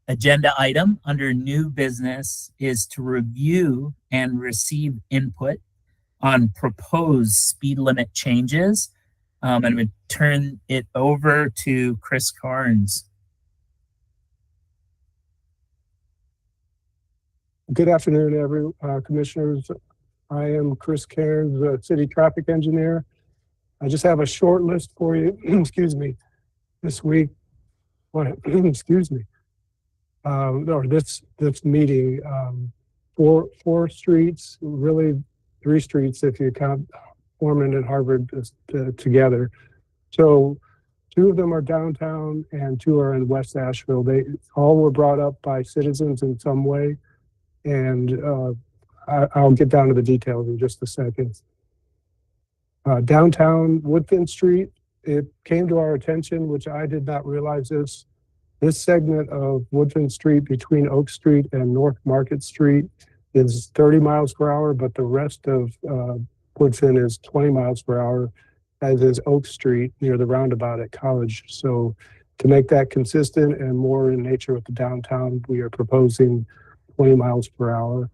agenda item under new business is to review and receive input on proposed speed limit changes. I'm going to turn it over to Chris Carnes. Good afternoon, commissioners. I am Chris Cairns, the city traffic engineer. I just have a short list for you, excuse me, this week. Excuse me. Or this meeting, four streets, really 3 streets if you count Foreman and Harvard together. So 2 of them are downtown and 2 are in West Asheville. They all were brought up by citizens in some way, and I'll get down to the details in just a second. Downtown Woodfin Street, it came to our attention, which I did not realize this. This segment of Woodfin Street between Oak Street and North Market Street is 30 miles per hour, but the rest of Woodfin is 20 miles per hour, as is Oak Street near the roundabout at College. So to make that consistent and more in nature with the downtown, we are proposing 20 miles per hour.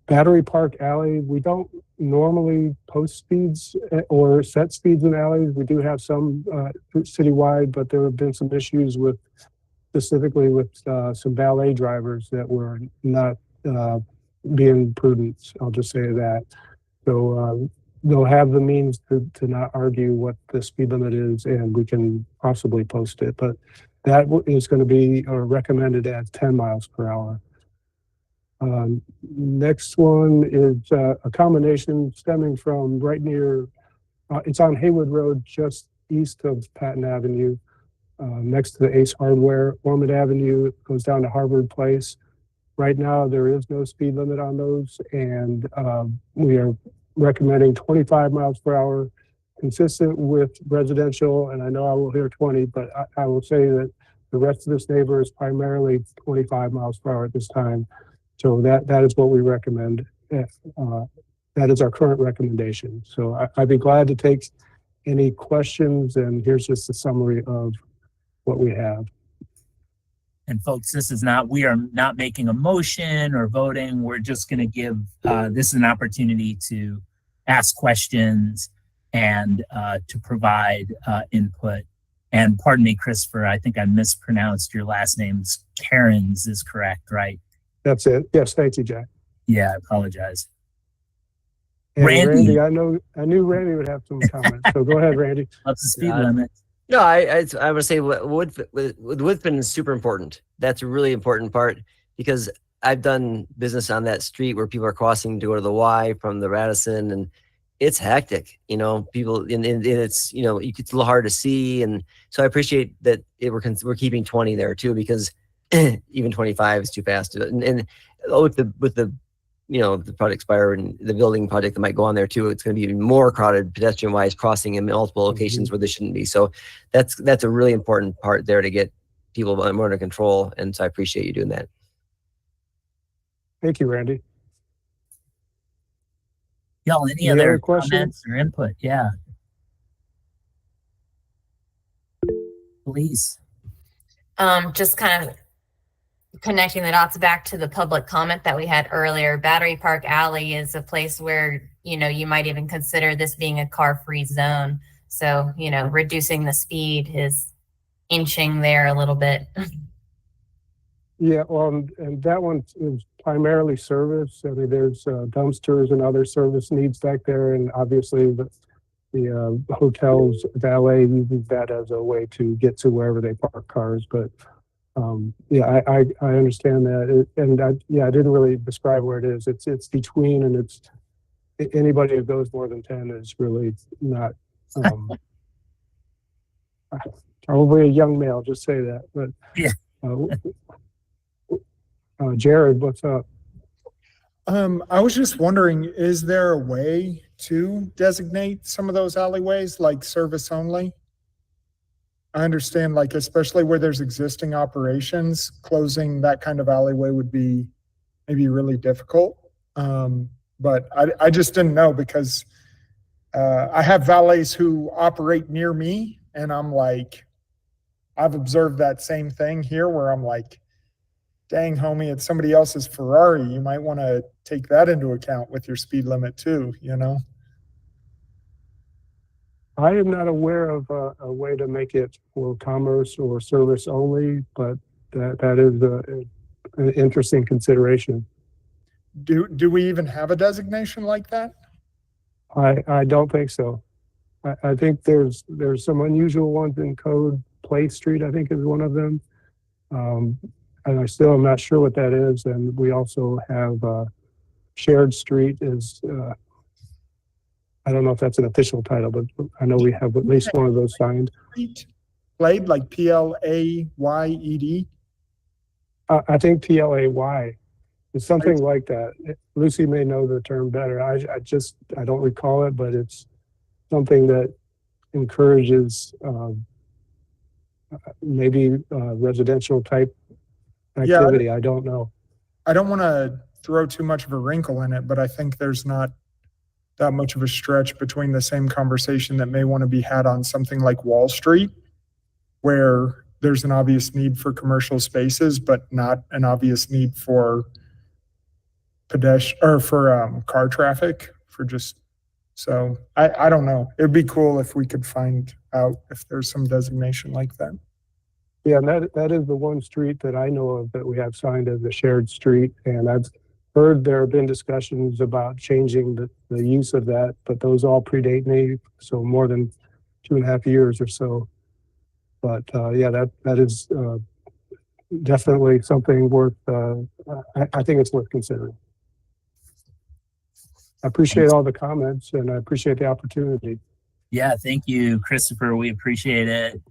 Battery Park Alley, we don't normally post speeds or set speeds in alleys. We do have some citywide, but there have been some issues specifically with some valet drivers that were not being prudent. I'll just say that. So they'll have the means to not argue what the speed limit is, and we can possibly post it. But that is going to be recommended at 10 miles per hour. Next one is a combination stemming from right near, it's on Haywood Road, just east of Patton Avenue, next to the Ace Hardware. Ormond Avenue goes down to Harvard Place. Right now, there is no speed limit on those, and we are recommending 25 miles per hour, consistent with residential, and I know I will hear 20, but I will say that the rest of this neighbor is primarily 25 miles per hour at this time. So that is what we recommend. That is our current recommendation. So I'd be glad to take any questions, and here's just a summary of what we have. And folks, we are not making a motion or voting. We're just going to give, this is an opportunity to ask questions and to provide input. And pardon me, Christopher, I think I mispronounced your last name. Cairns is correct, right? That's it. Yes, thank you, Jack. Yeah, I apologize. And Randy, I knew Randy would have some comments. So go ahead, Randy. What's the speed limit? No, I would say Woodfin is super important. That's a really important part, because I've done business on that street where people are crossing to go to the Y from the Radisson, and it's hectic. People, and it's it's a little hard to see, and so I appreciate that we're keeping 20 there too, because even 25 is too fast. And with the the project Spire and the building project that might go on there too, it's going to be even more crowded pedestrian wise, crossing in multiple locations where they shouldn't be. So that's a really important part there to get people more under control. And so I appreciate you doing that. Thank you, Randy. Y'all, any other comments or input? Yeah. Please. Just kind of connecting the dots back to the public comment that we had earlier. Battery Park Alley is a place where, you might even consider this being a car-free zone. So, reducing the speed is inching there a little bit. Yeah, well, and that one is primarily service. I mean, there's dumpsters and other service needs back there, and obviously the hotel's valet uses that as a way to get to wherever they park cars. But yeah, I understand that, I didn't really describe where it is. It's between, and it's anybody who goes more than 10 is really not. Probably a young male, just say that. But yeah. Jared, what's up? I was just wondering, is there a way to designate some of those alleyways like service only? I understand, like, especially where there's existing operations, closing that kind of alleyway would be maybe really difficult. But I just didn't know because I have valets who operate near me, and I'm like, I've observed that same thing here where I'm like, dang, homie, it's somebody else's Ferrari. You might want to take that into account with your speed limit too, I am not aware of a way to make it for commerce or service only, but that is an interesting consideration. Do we even have a designation like that? I don't think so. I think there's some unusual ones in code. Play Street, I think, is one of them. And I still am not sure what that is. And we also have Shared Street is, I don't know if that's an official title, but I know we have at least one of those signed. Played, like Played? I think PLAY. It's something like that. Lucy may know the term better. I don't recall it, but it's something that encourages maybe residential type activity. I don't know. I don't want to throw too much of a wrinkle in it, but I think there's not that much of a stretch between the same conversation that may want to be had on something like Wall Street, where there's an obvious need for commercial spaces, but not an obvious need for pedestrian or for car traffic. So I don't know. It'd be cool if we could find out if there's some designation like that. Yeah, and that is the one street that I know of that we have signed as a shared street. And I've heard there have been discussions about changing the use of that, but those all predate me, so more than 2.5 years or so. But yeah, that is definitely something worth, I think it's worth considering. I appreciate all the comments and I appreciate the opportunity. Yeah, thank you, Christopher. We appreciate it.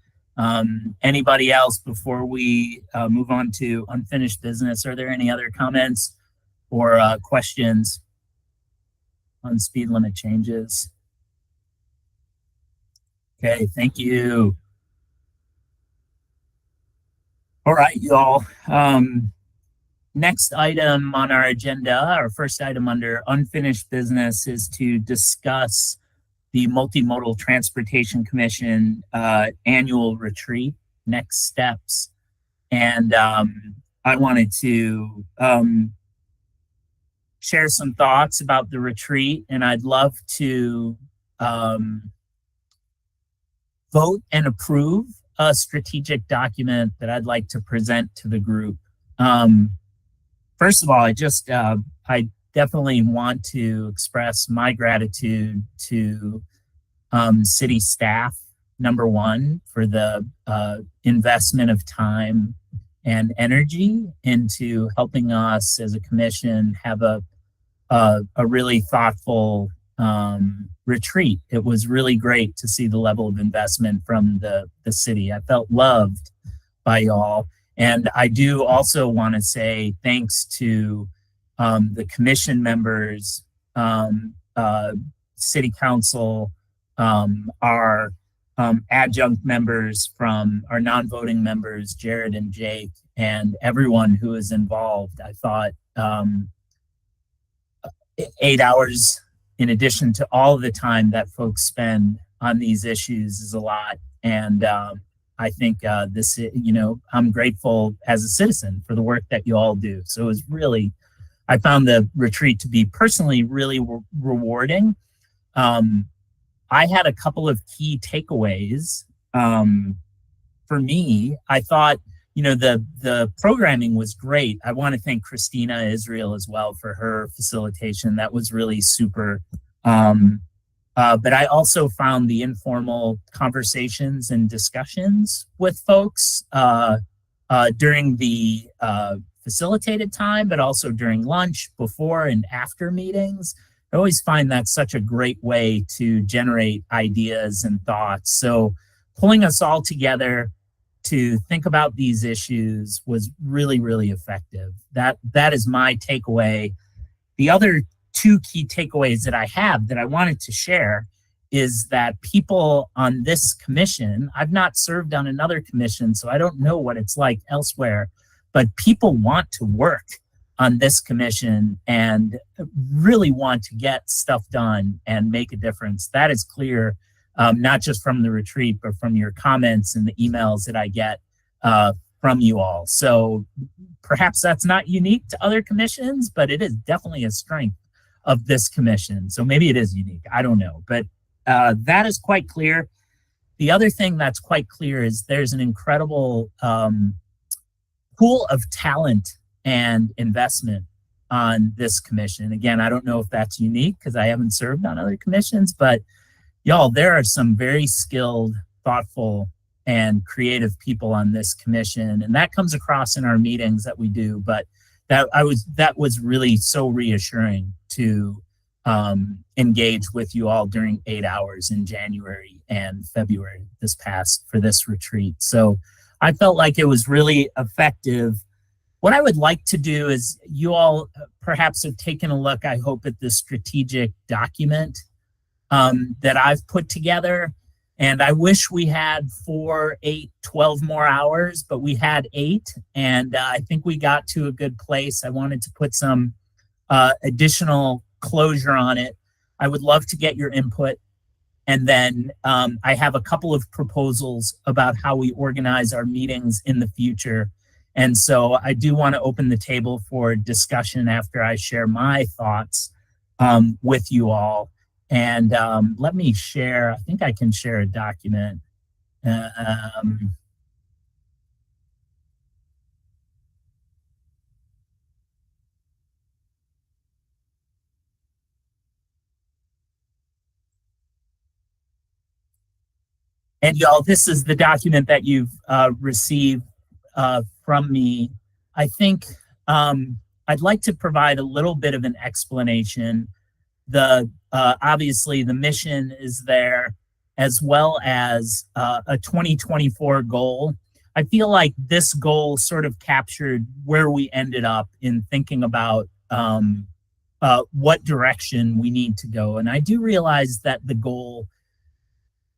Anybody else before we move on to unfinished business? Are there any other comments or questions on speed limit changes? Okay, thank you. All right, y'all. Next item on our agenda, our first item under unfinished business, is to discuss the Multimodal Transportation Commission annual retreat, next steps. And I wanted to share some thoughts about the retreat, and I'd love to vote and approve a strategic document that I'd like to present to the group. First of all, I definitely want to express my gratitude to city staff, number one, for the investment of time and energy into helping us as a commission have a really thoughtful retreat. It was really great to see the level of investment from the city. I felt loved by y'all. And I do also want to say thanks to the commission members, city council, our adjunct members from our non-voting members, Jared and Jake, and everyone who is involved. I thought 8 hours in addition to all the time that folks spend on these issues is a lot. And I think this, I'm grateful as a citizen for the work that you all do. So it was really, I found the retreat to be personally really rewarding. I had a couple of key takeaways. For me, I thought, the programming was great. I want to thank Christina Israel as well for her facilitation. That was really super. But I also found the informal conversations and discussions with folks during the facilitated time, but also during lunch, before and after meetings. I always find that such a great way to generate ideas and thoughts. So pulling us all together to think about these issues was really, really effective. That is my takeaway. The other two key takeaways that I have that I wanted to share is that people on this commission, I've not served on another commission, so I don't know what it's like elsewhere, but people want to work on this commission and really want to get stuff done and make a difference. That is clear, not just from the retreat, but from your comments and the emails that I get from you all. So perhaps that's not unique to other commissions, but it is definitely a strength of this commission. So maybe it is unique, I don't know, but that is quite clear. The other thing that's quite clear is there's an incredible pool of talent and investment on this commission. Again, I don't know if that's unique because I haven't served on other commissions, but y'all, there are some very skilled, thoughtful, and creative people on this commission, and that comes across in our meetings that we do. But that was really so reassuring to engage with you all during 8 hours in January and February for this retreat. So I felt like it was really effective. What I would like to do is you all perhaps have taken a look, I hope, at the strategic document that I've put together. And I wish we had 4, 8, 12 more hours, but we had 8. And I think we got to a good place. I wanted to put some additional closure on it. I would love to get your input. And then I have a couple of proposals about how we organize our meetings in the future. And so I do want to open the table for discussion after I share my thoughts with you all. And let me share, I think I can share a document. And y'all, this is the document that you've received from me. I think I'd like to provide a little bit of an explanation. Obviously the mission is there, as well as a 2024 goal. I feel like this goal sort of captured where we ended up in thinking about what direction we need to go. And I do realize that the goal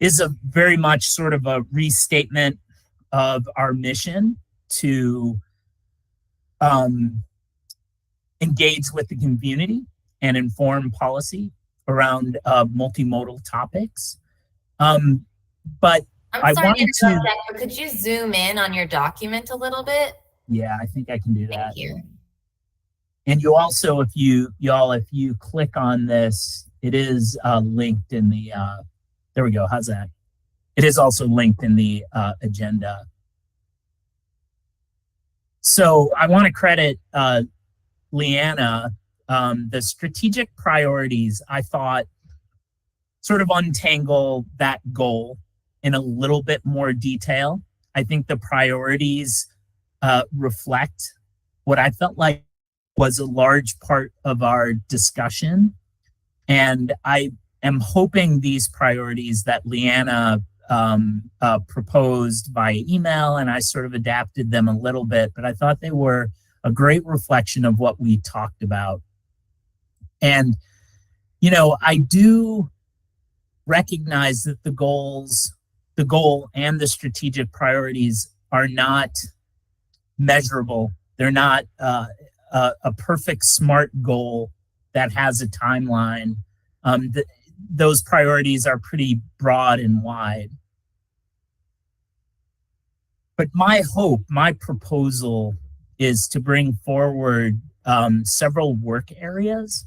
is a very much sort of a restatement of our mission to engage with the community and inform policy around multimodal topics. But I wanted to, but could you zoom in on your document a little bit? Yeah, I think I can do that. Thank you. And you also, if you click on this, it is linked in the, there we go, how's that? It is also linked in the agenda. So I want to credit Leanna. The strategic priorities, I thought, sort of untangle that goal in a little bit more detail. I think the priorities reflect what I felt like was a large part of our discussion. And I am hoping these priorities that Leanna proposed via email, and I sort of adapted them a little bit, but I thought they were a great reflection of what we talked about. And, I do recognize that the goal and the strategic priorities are not measurable. They're not a perfect SMART goal that has a timeline. Those priorities are pretty broad and wide. But my hope, my proposal is to bring forward several work areas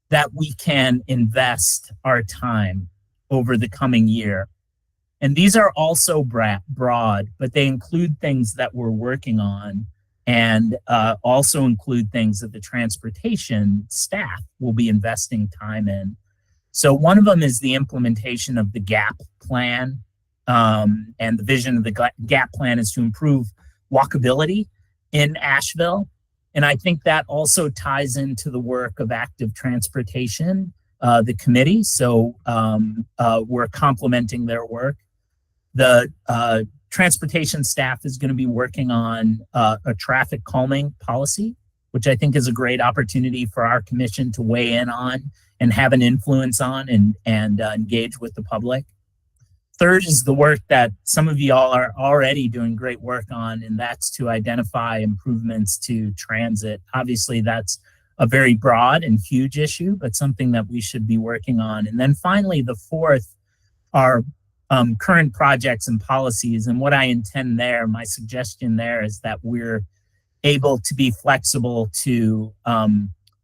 that we can invest our time over the coming year. And these are also broad, but they include things that we're working on and also include things that the transportation staff will be investing time in. So one of them is the implementation of the GAP plan. And the vision of the GAP plan is to improve walkability in Asheville. And I think that also ties into the work of active transportation, the committee. So we're complementing their work. The transportation staff is going to be working on a traffic calming policy, which I think is a great opportunity for our commission to weigh in on and have an influence on and engage with the public. Third is the work that some of y'all are already doing great work on, and that's to identify improvements to transit. Obviously, that's a very broad and huge issue, but something that we should be working on. And then finally, the fourth are current projects and policies. And what I intend there, my suggestion there is that we're able to be flexible to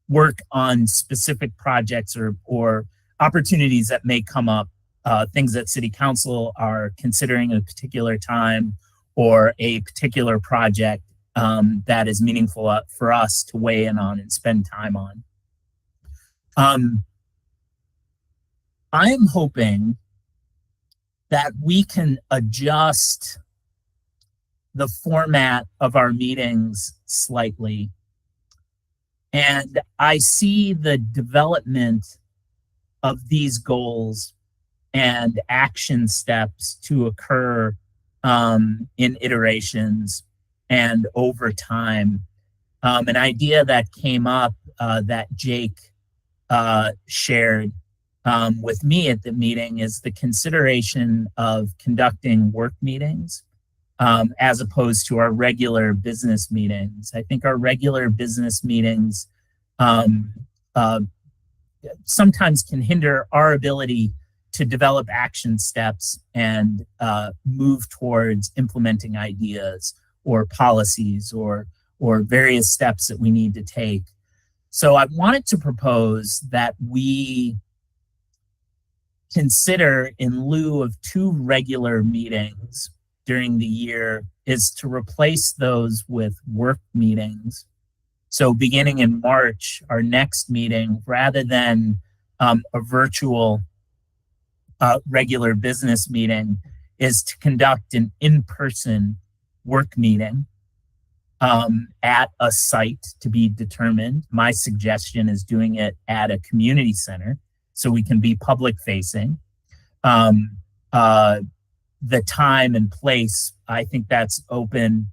work on specific projects or opportunities that may come up. Things that City Council are considering at a particular time or a particular project that is meaningful for us to weigh in on and spend time on. I'm hoping that we can adjust the format of our meetings slightly. And I see the development of these goals and action steps to occur in iterations and over time. An idea that came up that Jake shared with me at the meeting is the consideration of conducting work meetings as opposed to our regular business meetings. I think our regular business meetings sometimes can hinder our ability to develop action steps and move towards implementing ideas or policies or various steps that we need to take. So I wanted to propose that we consider, in lieu of 2 regular meetings during the year, is to replace those with work meetings. So beginning in March, our next meeting, rather than a virtual regular business meeting, is to conduct an in-person work meeting at a site to be determined. My suggestion is doing it at a community center so we can be public facing. The time and place, I think that's open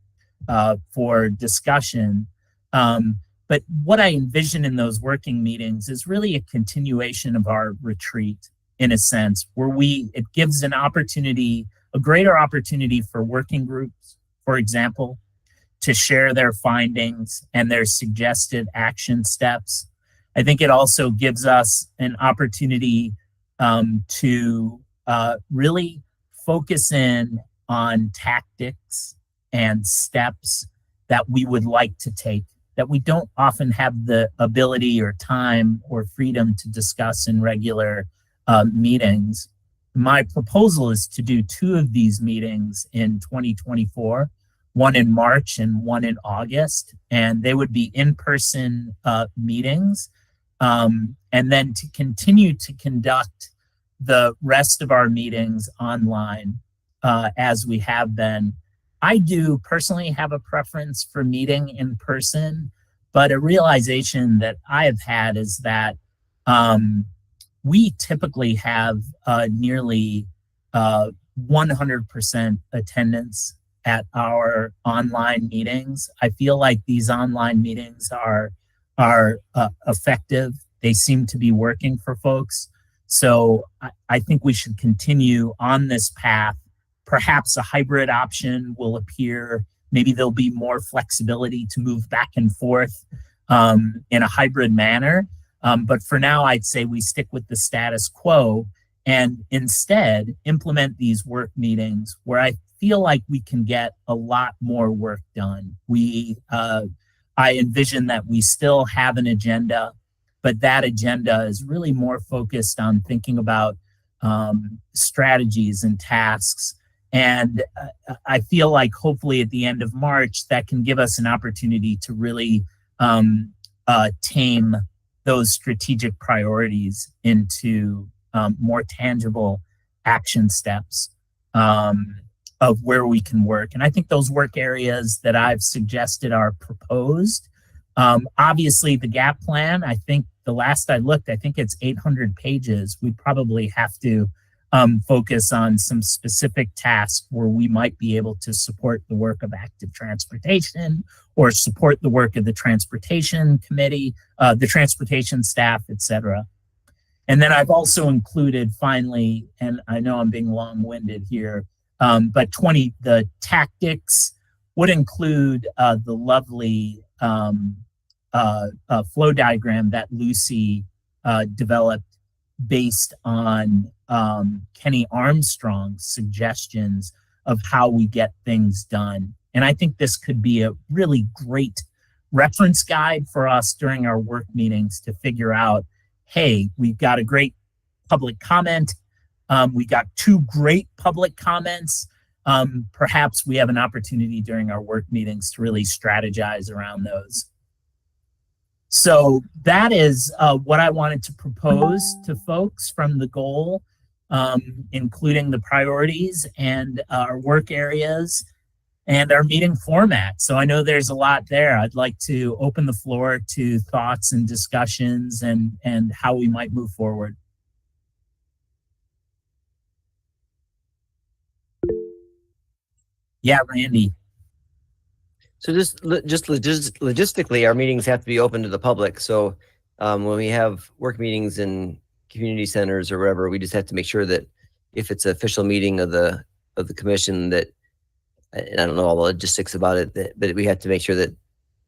for discussion. But what I envision in those working meetings is really a continuation of our retreat, in a sense, where it gives an opportunity, a greater opportunity for working groups, for example, to share their findings and their suggested action steps. I think it also gives us an opportunity to really focus in on tactics and steps that we would like to take, that we don't often have the ability or time or freedom to discuss in regular meetings. My proposal is to do 2 of these meetings in 2024, one in March and one in August, and they would be in-person meetings, and then to continue to conduct the rest of our meetings online as we have been. I do personally have a preference for meeting in person, but a realization that I have had is that we typically have nearly 100% attendance at our online meetings. I feel like these online meetings are effective. They seem to be working for folks. So I think we should continue on this path. Perhaps a hybrid option will appear. Maybe there'll be more flexibility to move back and forth in a hybrid manner. But for now, I'd say we stick with the status quo and instead implement these work meetings where I feel like we can get a lot more work done. I envision that we still have an agenda, but that agenda is really more focused on thinking about strategies and tasks. And I feel like hopefully at the end of March, that can give us an opportunity to really tame those strategic priorities into more tangible action steps of where we can work. And I think those work areas that I've suggested are proposed. Obviously, the GAP plan, I think the last I looked, I think it's 800 pages. We probably have to focus on some specific tasks where we might be able to support the work of active transportation or support the work of the transportation committee, the transportation staff, et cetera. And then I've also included finally, and I know I'm being long-winded here, but the tactics would include the lovely flow diagram that Lucy developed based on Kenny Armstrong's suggestions of how we get things done. And I think this could be a really great reference guide for us during our work meetings to figure out, hey, we've got a great public comment. We got 2 great public comments. Perhaps we have an opportunity during our work meetings to really strategize around those. So that is what I wanted to propose to folks from the goal, including the priorities and our work areas and our meeting format. So I know there's a lot there. I'd like to open the floor to thoughts and discussions and how we might move forward. Yeah, Randy. So just logistically, our meetings have to be open to the public. So when we have work meetings in community centers or wherever, we just have to make sure that if it's an official meeting of the commission, that, and I don't know all the logistics about it, but we have to make sure that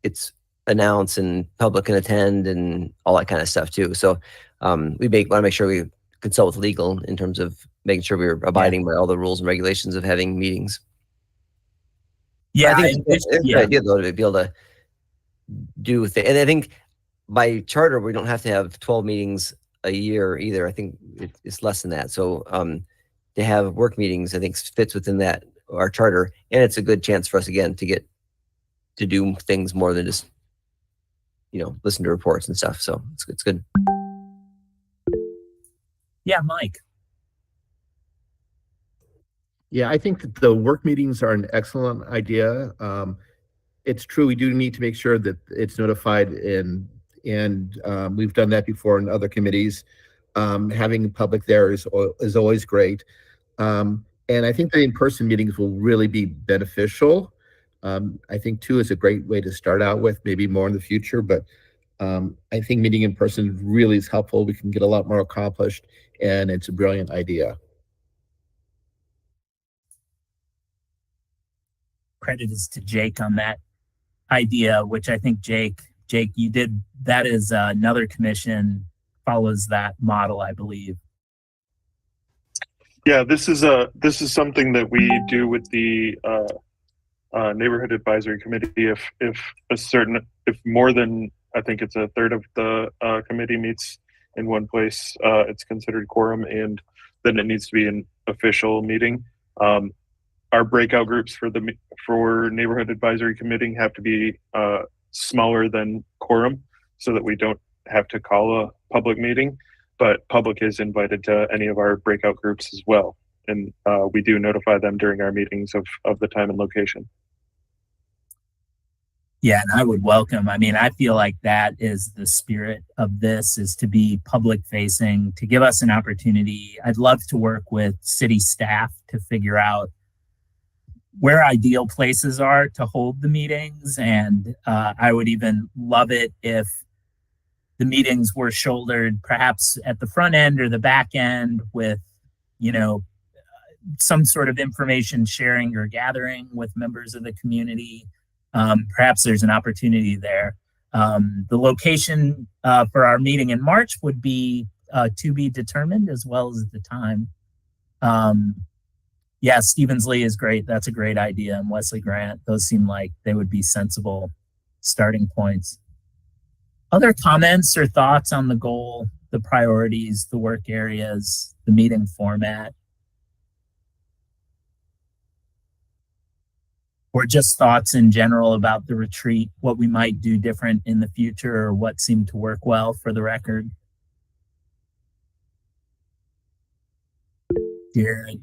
it's announced and public can attend and all that kind of stuff too. So want to make sure we consult with legal in terms of making sure we're abiding by all the rules and regulations of having meetings. Yeah, I think it's a good idea though to be able to do things. And I think by charter we don't have to have 12 meetings a year either. I think it's less than that. So to have work meetings, I think fits within that our charter, and it's a good chance for us again to get to do things more than just listen to reports and stuff. So it's good. Yeah, Mike. Yeah, I think that the work meetings are an excellent idea. It's true, we do need to make sure that it's notified, and we've done that before in other committees. Having public there is always great. And I think the in-person meetings will really be beneficial. I think too is a great way to start out with, maybe more in the future, but I think meeting in person really is helpful. We can get a lot more accomplished, and it's a brilliant idea. Credit is to Jake on that idea, which I think Jake, you did. That is another commission follows that model, I believe. Yeah, this is something that we do with the neighborhood advisory committee. If more than, I think it's a third of the committee meets in one place, it's considered quorum, and then it needs to be an official meeting. Our breakout groups for neighborhood advisory committee have to be smaller than quorum, so that we don't have to call a public meeting. But public is invited to any of our breakout groups as well, and we do notify them during our meetings of the time and location. Yeah, and I would welcome. I mean, I feel like that is the spirit of this, is to be public facing, to give us an opportunity. I'd love to work with city staff to figure out where ideal places are to hold the meetings. And I would even love it if the meetings were shouldered perhaps at the front end or the back end with, some sort of information sharing or gathering with members of the community. Perhaps there's an opportunity there. The location for our meeting in March would be to be determined, as well as the time. Yeah, Stevens Lee is great. That's a great idea. And Wesley Grant, those seem like they would be sensible starting points. Other comments or thoughts on the goal, the priorities, the work areas, the meeting format? Or just thoughts in general about the retreat, what we might do different in the future, or what seemed to work well for the record? Jared,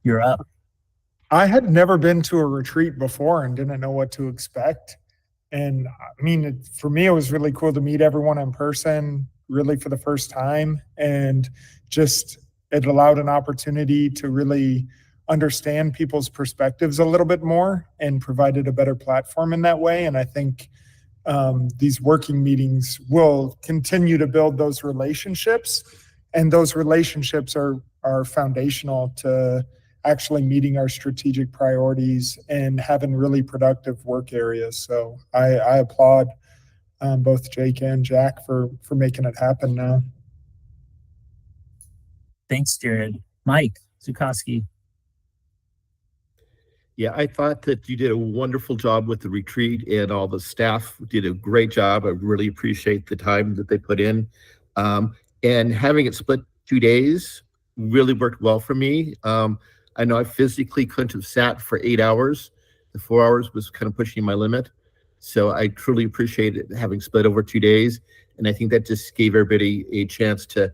you're up. I had never been to a retreat before and didn't know what to expect. And I mean, for me, it was really cool to meet everyone in person, really for the first time. And just it allowed an opportunity to really understand people's perspectives a little bit more and provided a better platform in that way. And I think these working meetings will continue to build those relationships. And those relationships are foundational to actually meeting our strategic priorities and having really productive work areas. So I applaud both Jake and Jack for making it happen now. Thanks, Jared. Mike Zukowski. Yeah, I thought that you did a wonderful job with the retreat, and all the staff did a great job. I really appreciate the time that they put in. And having it split 2 days really worked well for me. I know I physically couldn't have sat for 8 hours. The 4 hours was kind of pushing my limit. So I truly appreciate it having split over 2 days. And I think that just gave everybody a chance to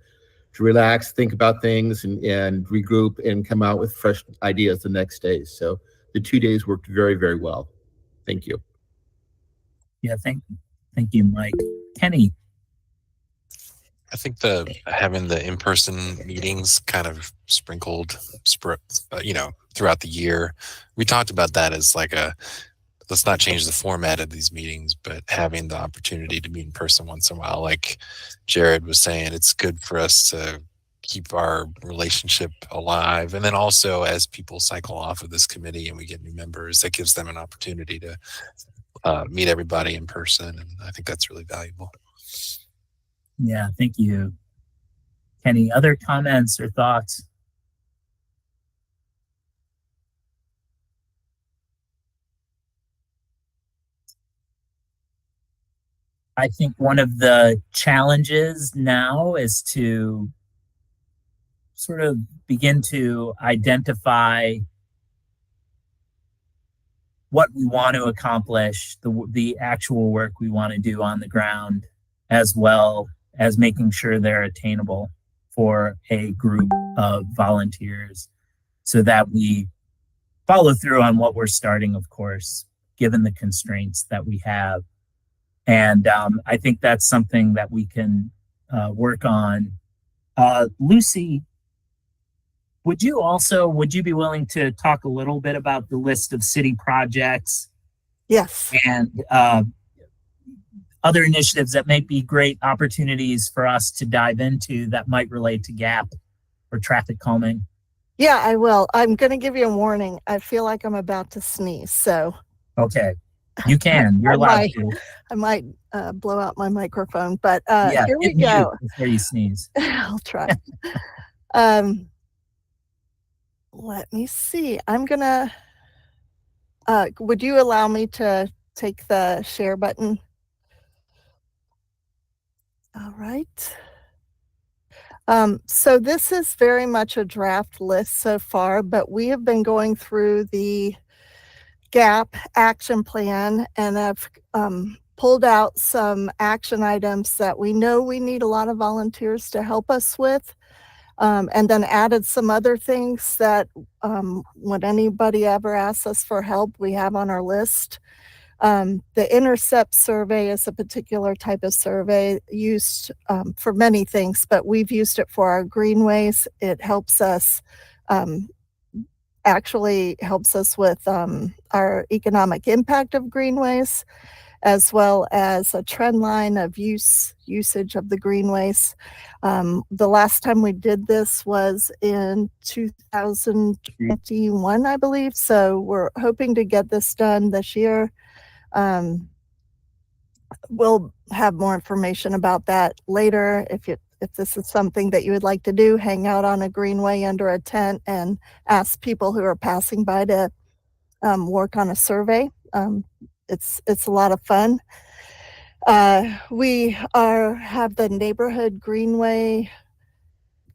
relax, think about things, and regroup and come out with fresh ideas the next day. So the 2 days worked very, very well. Thank you. Yeah, thank you, Mike. Kenny. I think having the in-person meetings kind of sprinkled, throughout the year. We talked about that as like let's not change the format of these meetings, but having the opportunity to meet in person once in a while. Like Jared was saying, it's good for us to keep our relationship alive. And then also as people cycle off of this committee and we get new members, that gives them an opportunity to meet everybody in person. And I think that's really valuable. Yeah, thank you. Kenny, other comments or thoughts? I think one of the challenges now is to sort of begin to identify what we want to accomplish, the actual work we want to do on the ground, as well as making sure they're attainable for a group of volunteers so that we follow through on what we're starting, of course, given the constraints that we have. And I think that's something that we can work on. Lucy, would you be willing to talk a little bit about the list of city projects? Yes. And other initiatives that may be great opportunities for us to dive into that might relate to GAP or traffic calming? Yeah, I will. I'm going to give you a warning. I feel like I'm about to sneeze, so. Okay, you can. You're allowed to. I might blow out my microphone, but yeah, here we go. Before you sneeze. I'll try. Let me see. I'm gonna, would you allow me to take the share button? All right. So this is very much a draft list so far, but we have been going through the GAP action plan and I've pulled out some action items that we know we need a lot of volunteers to help us with. And then added some other things that when anybody ever asks us for help, we have on our list. The intercept survey is a particular type of survey used for many things, but we've used it for our greenways. It helps us, actually helps us with our economic impact of greenways, as well as a trend line of usage of the greenways. The last time we did this was in 2021, I believe. So we're hoping to get this done this year. We'll have more information about that later. if this is something that you would like to do, hang out on a greenway under a tent and ask people who are passing by to work on a survey. It's a lot of fun. We have the neighborhood greenway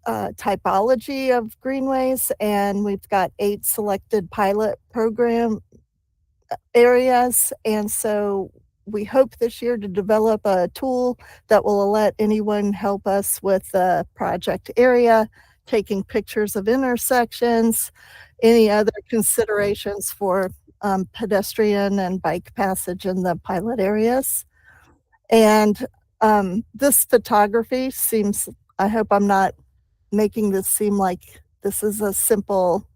typology of greenways, and we've got 8 selected pilot program areas. And so we hope this year to develop a tool that will let anyone help us with the project area, taking pictures of intersections, any other considerations for pedestrian and bike passage in the pilot areas. And this photography seems, I hope I'm not making this seem like this is a simple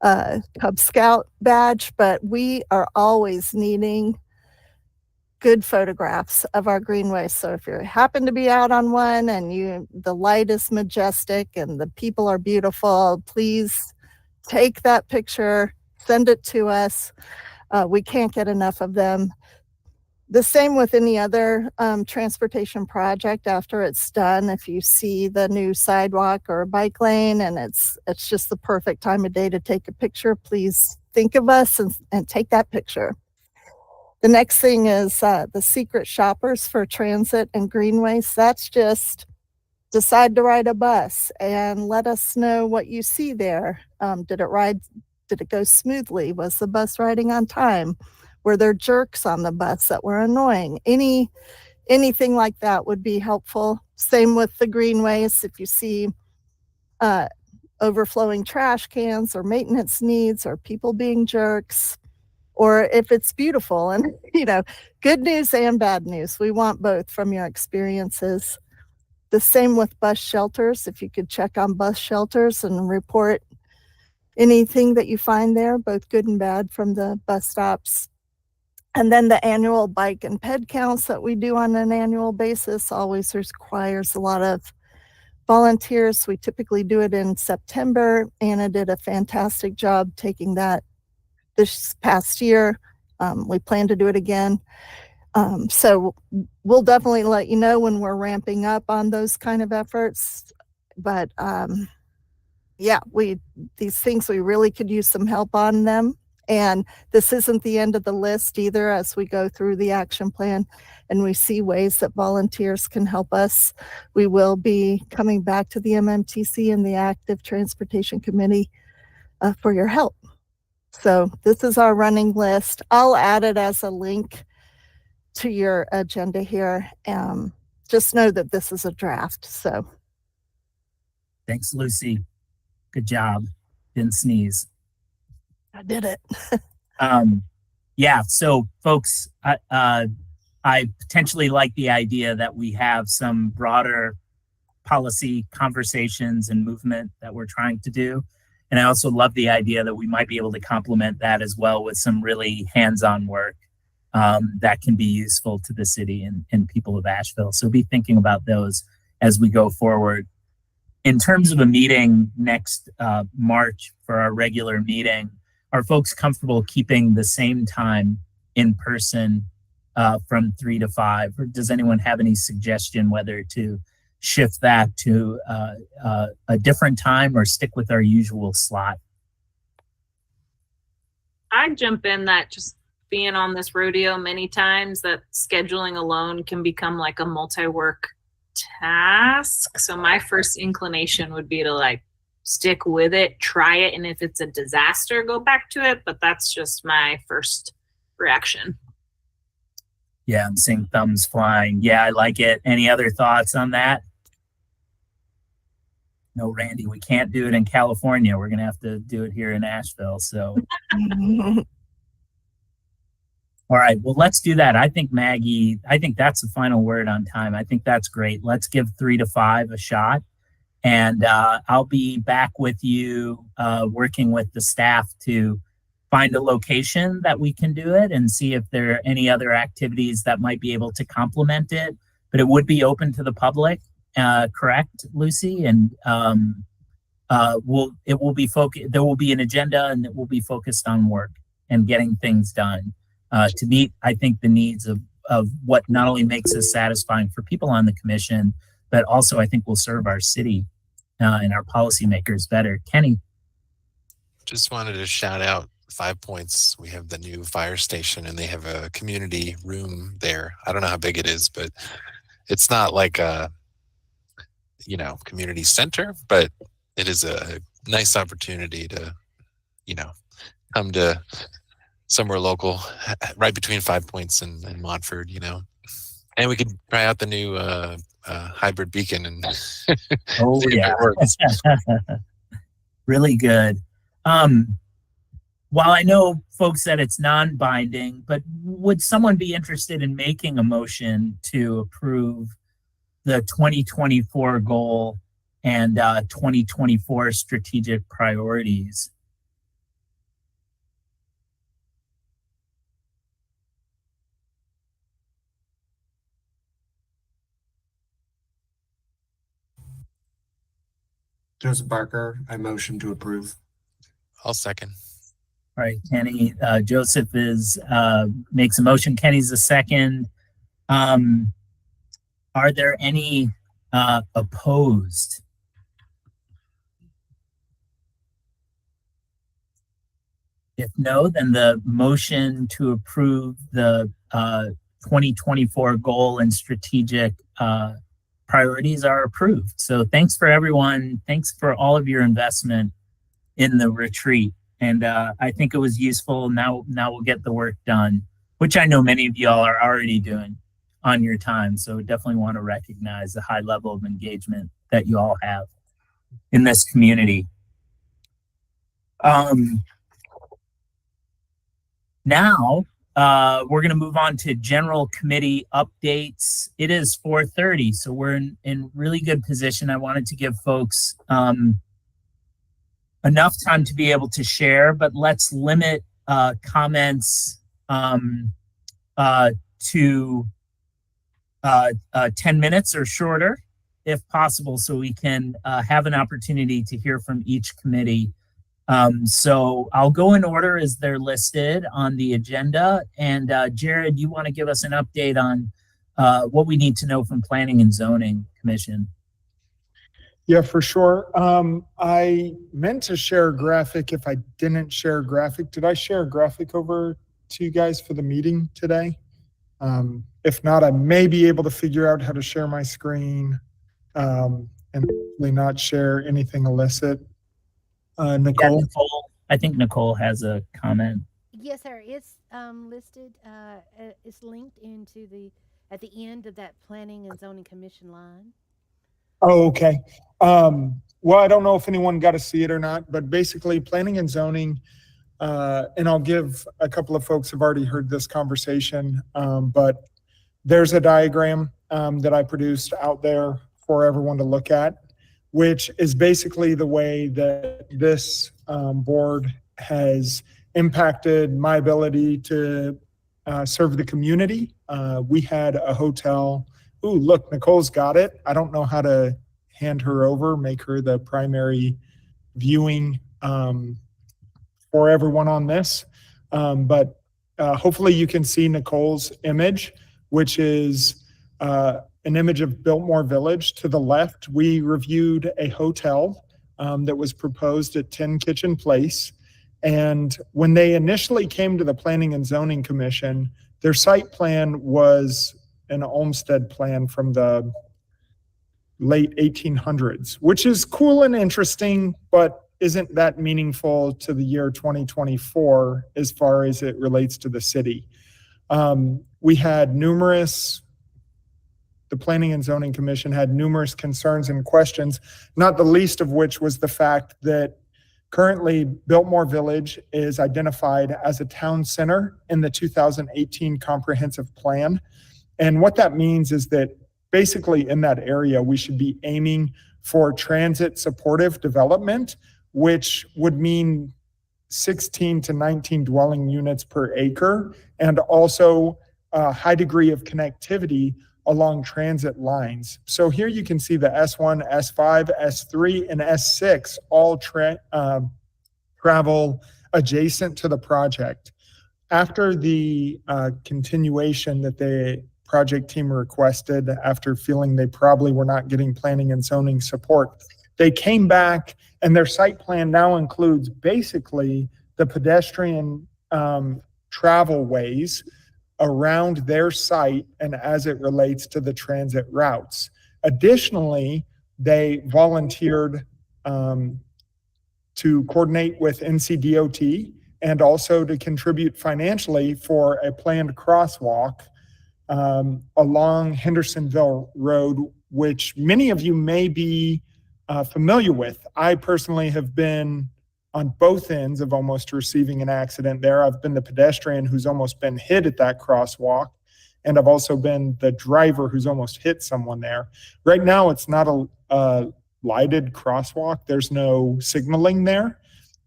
Cub Scout badge, but we are always needing good photographs of our greenways. So if you happen to be out on one and the light is majestic and the people are beautiful, please take that picture, send it to us. We can't get enough of them. The same with any other transportation project after it's done. If you see the new sidewalk or bike lane and it's just the perfect time of day to take a picture, please think of us and take that picture. The next thing is the secret shoppers for transit and greenways. That's just decide to ride a bus and let us know what you see there. Did it go smoothly? Was the bus riding on time? Were there jerks on the bus that were annoying? Anything like that would be helpful. Same with the greenways. If you see overflowing trash cans or maintenance needs or people being jerks, or if it's beautiful and, good news and bad news. We want both from your experiences. The same with bus shelters. If you could check on bus shelters and report anything that you find there, both good and bad from the bus stops. And then the annual bike and ped counts that we do on an annual basis always requires a lot of volunteers. We typically do it in September. Anna did a fantastic job taking that this past year. We plan to do it again. So we'll definitely let you know when we're ramping up on those kind of efforts. But these things, we really could use some help on them. And this isn't the end of the list either. As we go through the action plan and we see ways that volunteers can help us, we will be coming back to the MMTC and the Active Transportation Committee for your help. So this is our running list. I'll add it as a link to your agenda here. Just know that this is a draft. So Thanks, Lucy. Good job. Didn't sneeze. I did it. So folks, I potentially like the idea that we have some broader policy conversations and movement that we're trying to do. And I also love the idea that we might be able to complement that as well with some really hands-on work that can be useful to the city and people of Asheville. So be thinking about those as we go forward. In terms of a meeting next March for our regular meeting, are folks comfortable keeping the same time in person from 3 to 5? Or does anyone have any suggestion whether to shift that to a different time or stick with our usual slot? I'd jump in that just being on this rodeo many times, that scheduling alone can become like a multi-work task. So my first inclination would be to stick with it, try it, and if it's a disaster, go back to it. But that's just my first reaction. Yeah, I'm seeing thumbs flying. Yeah, I like it. Any other thoughts on that? No, Randy, we can't do it in California. We're going to have to do it here in Asheville. So, all right, well, let's do that. I think, Maggie, that's the final word on time. I think that's great. Let's give 3 to 5 a shot. And I'll be back with you working with the staff to find a location that we can do it and see if there are any other activities that might be able to complement it. But it would be open to the public, correct, Lucy? And there will be an agenda, and it will be focused on work and getting things done to meet, I think, the needs of what not only makes us satisfying for people on the commission, but also I think will serve our city and our policymakers better. Kenny. Just wanted to shout out 5 Points. We have the new fire station and they have a community room there. I don't know how big it is, but it's not like a, community center, but it is a nice opportunity to, come to somewhere local, right between 5 Points and Montford, and we could try out the new hybrid beacon and oh see if yeah, it works. really good. While I know folks said it's non-binding, but would someone be interested in making a motion to approve the 2024 goal and 2024 strategic priorities? Joseph Barker, I motion to approve. I'll second. All right, Kenny. Joseph makes a motion. Kenny's a second. Are there any opposed? If no, then the motion to approve the 2024 goal and strategic priorities are approved. So thanks for everyone. Thanks for all of your investment in the retreat. And I think it was useful. Now we'll get the work done, which I know many of y'all are already doing on your time. So definitely want to recognize the high level of engagement that you all have in this community. Now, we're going to move on to general committee updates. It is 4:30, so we're in really good position. I wanted to give folks enough time to be able to share, but let's limit comments to 10 minutes or shorter, if possible, so we can have an opportunity to hear from each committee. So I'll go in order as they're listed on the agenda. And Jared, you want to give us an update on what we need to know from Planning and Zoning Commission? Yeah, for sure. I meant to share a graphic. If I didn't share a graphic, did I share a graphic over to you guys for the meeting today? If not, I may be able to figure out how to share my screen and hopefully not share anything illicit. Nicole? Yeah, Nicole, I think Nicole has a comment. Yes, sir. It's listed. It's linked at the end of that Planning and Zoning Commission line. Oh, okay. Well, I don't know if anyone got to see it or not, but basically Planning and Zoning, and I'll give a couple of folks have already heard this conversation, but there's a diagram that I produced out there for everyone to look at, which is basically the way that this board has impacted my ability to serve the community. We had a hotel. Ooh, look, Nicole's got it. I don't know how to hand her over, make her the primary viewing for everyone on this. But hopefully you can see Nicole's image, which is an image of Biltmore Village. To the left, we reviewed a hotel that was proposed at 10 Kitchen Place. And when they initially came to the Planning and Zoning Commission, their site plan was an Olmsted plan from the late 1800s, which is cool and interesting, but isn't that meaningful to the year 2024 as far as it relates to the city. We had the Planning and Zoning Commission had numerous concerns and questions, not the least of which was the fact that currently Biltmore Village is identified as a town center in the 2018 comprehensive plan. And what that means is that basically in that area, we should be aiming for transit supportive development, which would mean 16 to 19 dwelling units per acre, and also a high degree of connectivity along transit lines. So here you can see the S1, S5, S3, and S6 all travel adjacent to the project. After the continuation that the project team requested after feeling they probably were not getting planning and zoning support. They came back and their site plan now includes basically the pedestrian travel ways around their site and as it relates to the transit routes. Additionally, they volunteered to coordinate with NCDOT and also to contribute financially for a planned crosswalk along Hendersonville Road, which many of you may be familiar with. I personally have been on both ends of almost receiving an accident there. I've been the pedestrian who's almost been hit at that crosswalk, and I've also been the driver who's almost hit someone there. Right now, it's not a lighted crosswalk. There's no signaling there.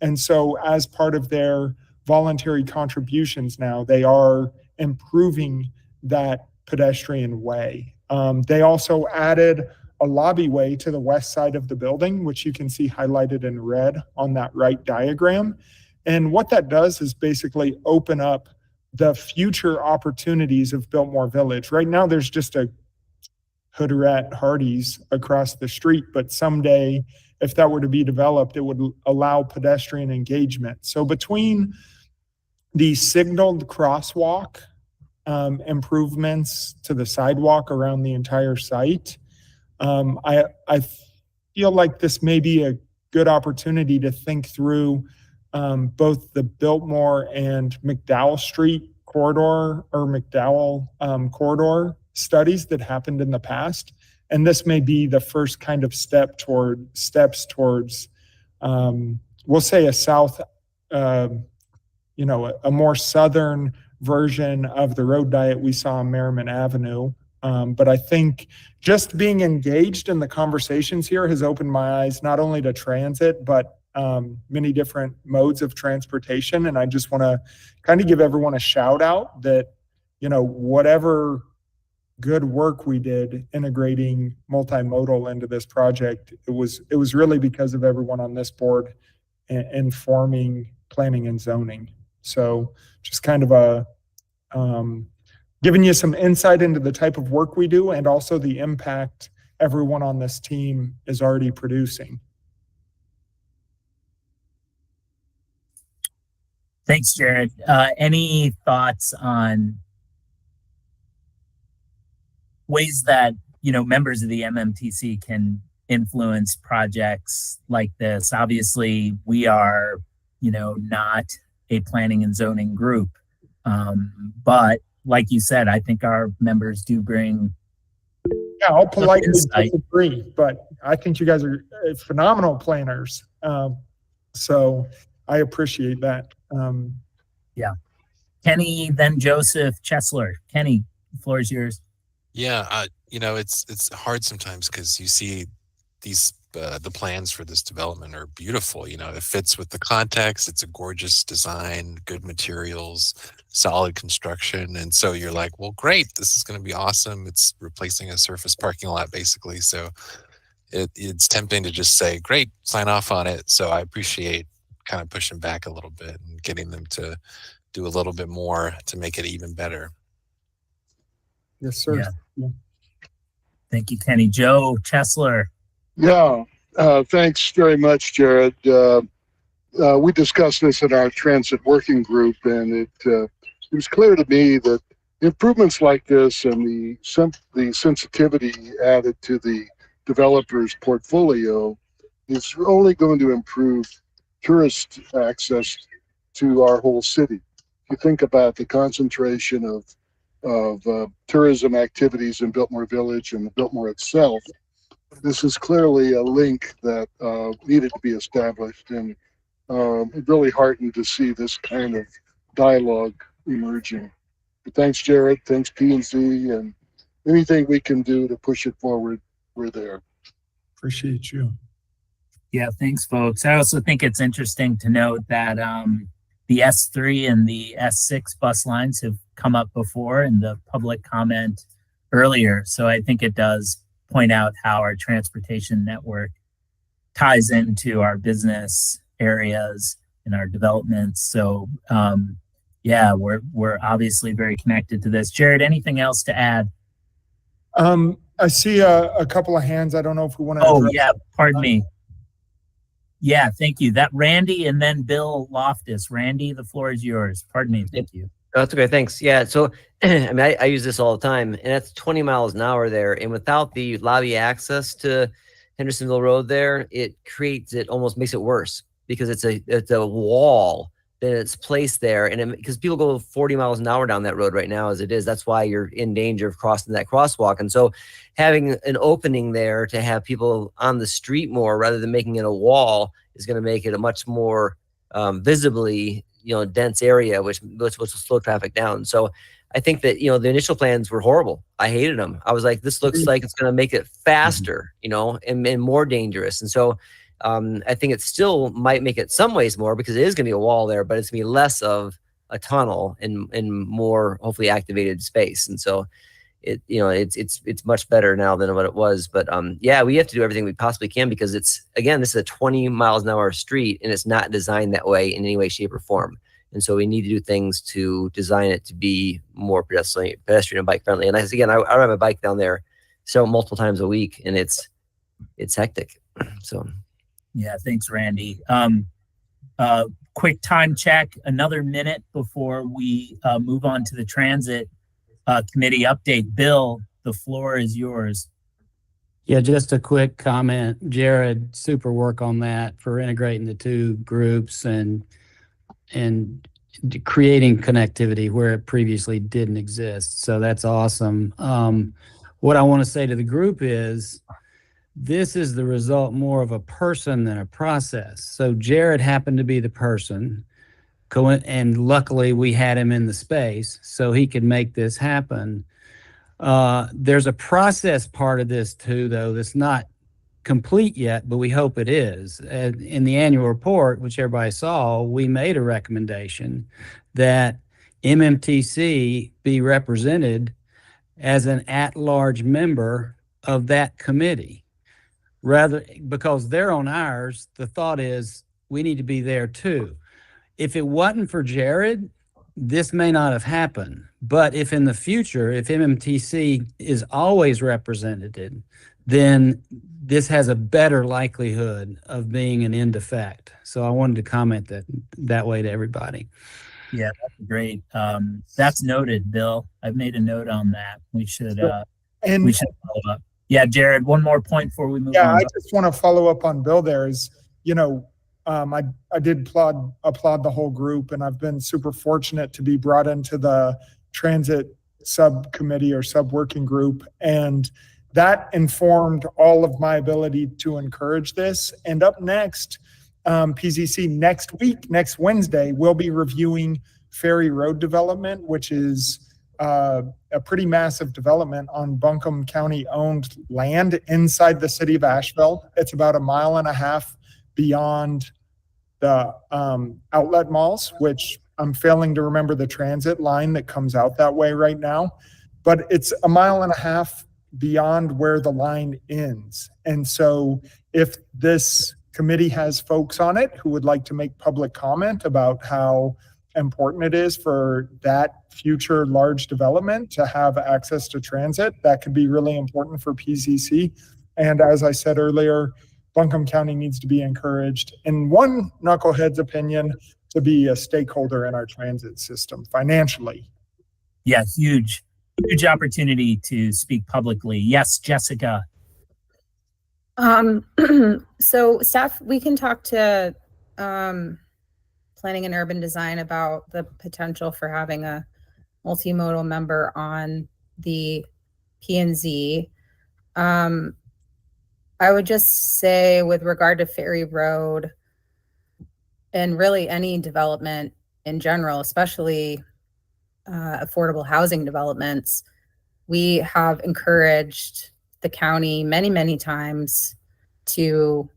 And so as part of their voluntary contributions now, they are improving that pedestrian way. They also added a lobby way to the west side of the building, which you can see highlighted in red on that right diagram. And what that does is basically open up the future opportunities of Biltmore Village. Right now, there's just a Hooterette Hardee's across the street, but someday, if that were to be developed, it would allow pedestrian engagement. So between the signaled crosswalk improvements to the sidewalk around the entire site, I feel like this may be a good opportunity to think through both the Biltmore and McDowell Street corridor or McDowell corridor studies that happened in the past. And this may be the first kind of steps towards, we'll say a more southern version of the road diet we saw on Merriman Avenue. But I think just being engaged in the conversations here has opened my eyes not only to transit, but many different modes of transportation. And I just want to kind of give everyone a shout out that, whatever good work we did integrating multimodal into this project, it was really because of everyone on this board informing planning and zoning. So just kind of giving you some insight into the type of work we do and also the impact everyone on this team is already producing. Thanks, Jared. Any thoughts on ways that, members of the MMTC can influence projects like this? Obviously, we are, not a planning and zoning group. But like you said, I think our members do bring. Yeah, I'll politely disagree, but I think you guys are phenomenal planners. So I appreciate that. Yeah. Kenny, then Joseph Chesler. Kenny, the floor is yours. Yeah, it's hard sometimes because you see these the plans for this development are beautiful. It fits with the context. It's a gorgeous design, good materials, solid construction, and so you're like, well, great, this is going to be awesome. It's replacing a surface parking lot basically. So it's tempting to just say, great, sign off on it. So I appreciate kind of pushing back a little bit and getting them to do a little bit more to make it even better. Yes, sir. Yeah. Thank you, Kenny. Joe Chesler. Yeah, thanks very much, Jared. We discussed this in our transit working group, and it was clear to me that improvements like this and the sensitivity added to the developer's portfolio is only going to improve tourist access to our whole city. If you think about the concentration of tourism activities in Biltmore Village and Biltmore itself, this is clearly a link that needed to be established, and really heartened to see this kind of dialogue emerging. But thanks, Jared. Thanks, P&Z, and anything we can do to push it forward, we're there. Appreciate you. Yeah, thanks, folks. I also think it's interesting to note that the S3 and the S6 bus lines have come up before in the public comment earlier. So I think it does point out how our transportation network ties into our business areas and our developments. So Yeah, we're obviously very connected to this. Jared, anything else to add? I see a couple of hands. I don't know if we want to. Oh, yeah, pardon me. Yeah, thank you. That Randy and then Bill Loftus. Randy, the floor is yours. Pardon me. Thank you. Oh, that's okay. Thanks. Yeah. So, I mean, I use this all the time, and that's 20 miles an hour there. And without the lobby access to Hendersonville Road there, it almost makes it worse because it's a wall that it's placed there. And because people go 40 miles an hour down that road right now as it is, that's why you're in danger of crossing that crosswalk. And so having an opening there to have people on the street more rather than making it a wall is going to make it a much more visibly, dense area, which will slow traffic down. So I think that, the initial plans were horrible. I hated them. I was like, this looks like it's going to make it faster, and more dangerous. And so I think it still might make it some ways more because it is going to be a wall there, but it's going to be less of a tunnel and more hopefully activated space. And so it's much better now than what it was. But yeah, we have to do everything we possibly can because this is a 20 miles an hour street and it's not designed that way in any way, shape, or form. And so we need to do things to design it to be more pedestrian and bike friendly. And I ride my bike down there multiple times a week, and it's hectic. So yeah, thanks, Randy. Quick time check, another minute before we move on to the transit committee update. Bill, the floor is yours. Yeah, just a quick comment. Jared, super work on that for integrating the two groups and creating connectivity where it previously didn't exist. So that's awesome. What I want to say to the group is this is the result more of a person than a process. So Jared happened to be the person, and luckily we had him in the space so he could make this happen. There's a process part of this too, though, that's not complete yet, but we hope it is. In the annual report, which everybody saw, we made a recommendation that MMTC be represented as an at-large member of that committee. Because they're on ours, the thought is we need to be there too. If it wasn't for Jared, this may not have happened. But if in the future, if MMTC is always represented, then this has a better likelihood of being an end effect. So I wanted to comment that way to everybody. Yeah, that's great. That's noted, Bill. I've made a note on that. We should follow up. Yeah, Jared, one more point before we move on. Yeah, I just want to follow up on Bill there is, I did applaud the whole group, and I've been super fortunate to be brought into the transit subcommittee or sub-working group. And that informed all of my ability to encourage this. And up next, PZC next Wednesday, we'll be reviewing Ferry Road development, which is a pretty massive development on Buncombe County owned land inside the city of Asheville. It's about 1.5 miles beyond the outlet malls, which I'm failing to remember the transit line that comes out that way right now, but it's 1.5 miles beyond where the line ends. And so if this committee has folks on it who would like to make public comment about how important it is for that future large development to have access to transit, that could be really important for PZC. And as I said earlier, Buncombe County needs to be encouraged, in one knucklehead's opinion, to be a stakeholder in our transit system financially. Yeah, huge opportunity to speak publicly. Yes, Jessica. So staff, we can talk to planning and urban design about the potential for having a multimodal member on the P&Z. I would just say with regard to Ferry Road and really any development in general, especially affordable housing developments, we have encouraged the county many, many times to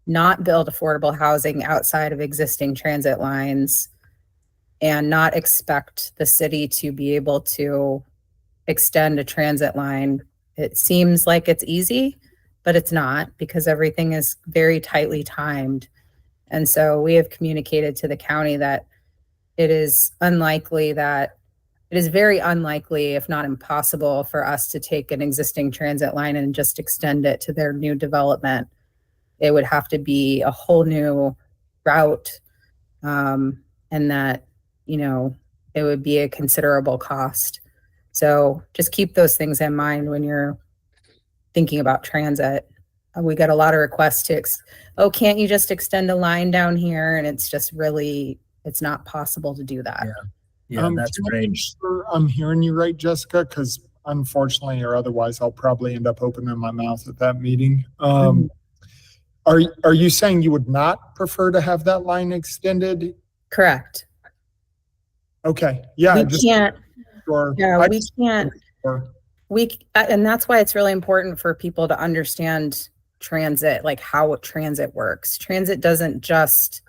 not build affordable housing outside of existing transit lines and not expect the city to be able to extend a transit line. It seems like it's easy, but it's not, because everything is very tightly timed. And so we have communicated to the county that it is very unlikely, if not impossible, for us to take an existing transit line and just extend it to their new development. It would have to be a whole new route, and that, it would be a considerable cost. So just keep those things in mind when you're thinking about transit. We get a lot of requests to, can't you just extend a line down here? And it's just really, it's not possible to do that. Yeah, that's can I great. make sure I'm hearing you right, Jessica? Because unfortunately, or otherwise, I'll probably end up opening my mouth at that meeting. Are you saying you would not prefer to have that line extended? Correct. Okay. Yeah. We can't. Sure. Yeah, we can't. Sure. And that's why it's really important for people to understand transit, like how transit works. Transit doesn't just,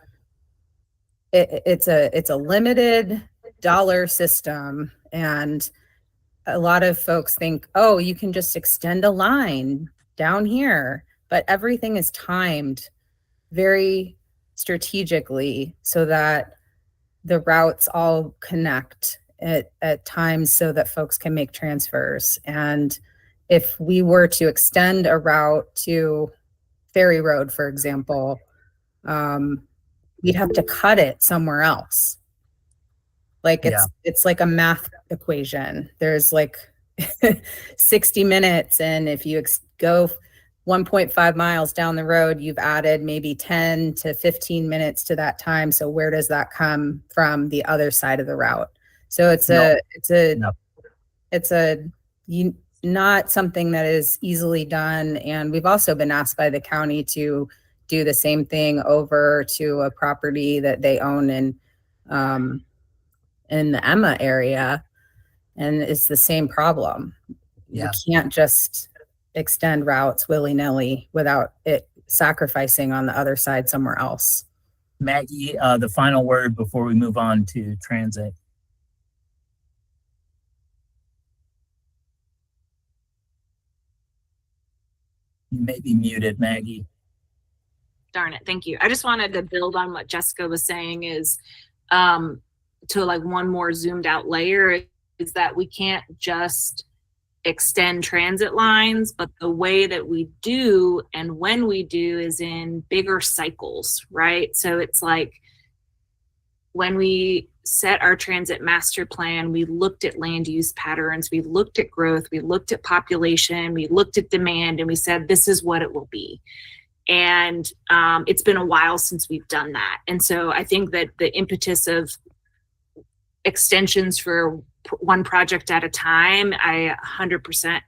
it's a limited dollar system. And a lot of folks think, oh, you can just extend a line down here, but everything is timed very strategically so that the routes all connect at times so that folks can make transfers. And if we were to extend a route to Ferry Road, for example, we'd have to cut it somewhere else. Like it's like a math equation. There's like 60 minutes. And if you go 1.5 miles down the road, you've added maybe 10 to 15 minutes to that time. So where does that come from the other side of the route? So it's not something that is easily done. And we've also been asked by the county to do the same thing over to a property that they own in the Emma area. And it's the same problem. You can't just extend routes willy-nilly without it sacrificing on the other side somewhere else. Maggie, the final word before we move on to transit. You may be muted, Maggie. Darn it. Thank you. I just wanted to build on what Jessica was saying is to like one more zoomed out layer is that we can't just extend transit lines, but the way that we do and when we do is in bigger cycles, right? So it's like when we set our transit master plan, we looked at land use patterns, we looked at growth, we looked at population, we looked at demand, and we said, this is what it will be. And it's been a while since we've done that. And so I think that the impetus of extensions for one project at a time, I 100%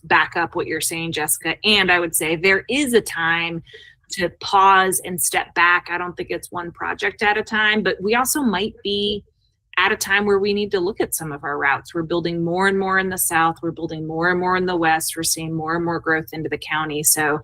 back up what you're saying, Jessica. And I would say there is a time to pause and step back. I don't think it's one project at a time, but we also might be at a time where we need to look at some of our routes. We're building more and more in the south. We're building more and more in the west. We're seeing more and more growth into the county. So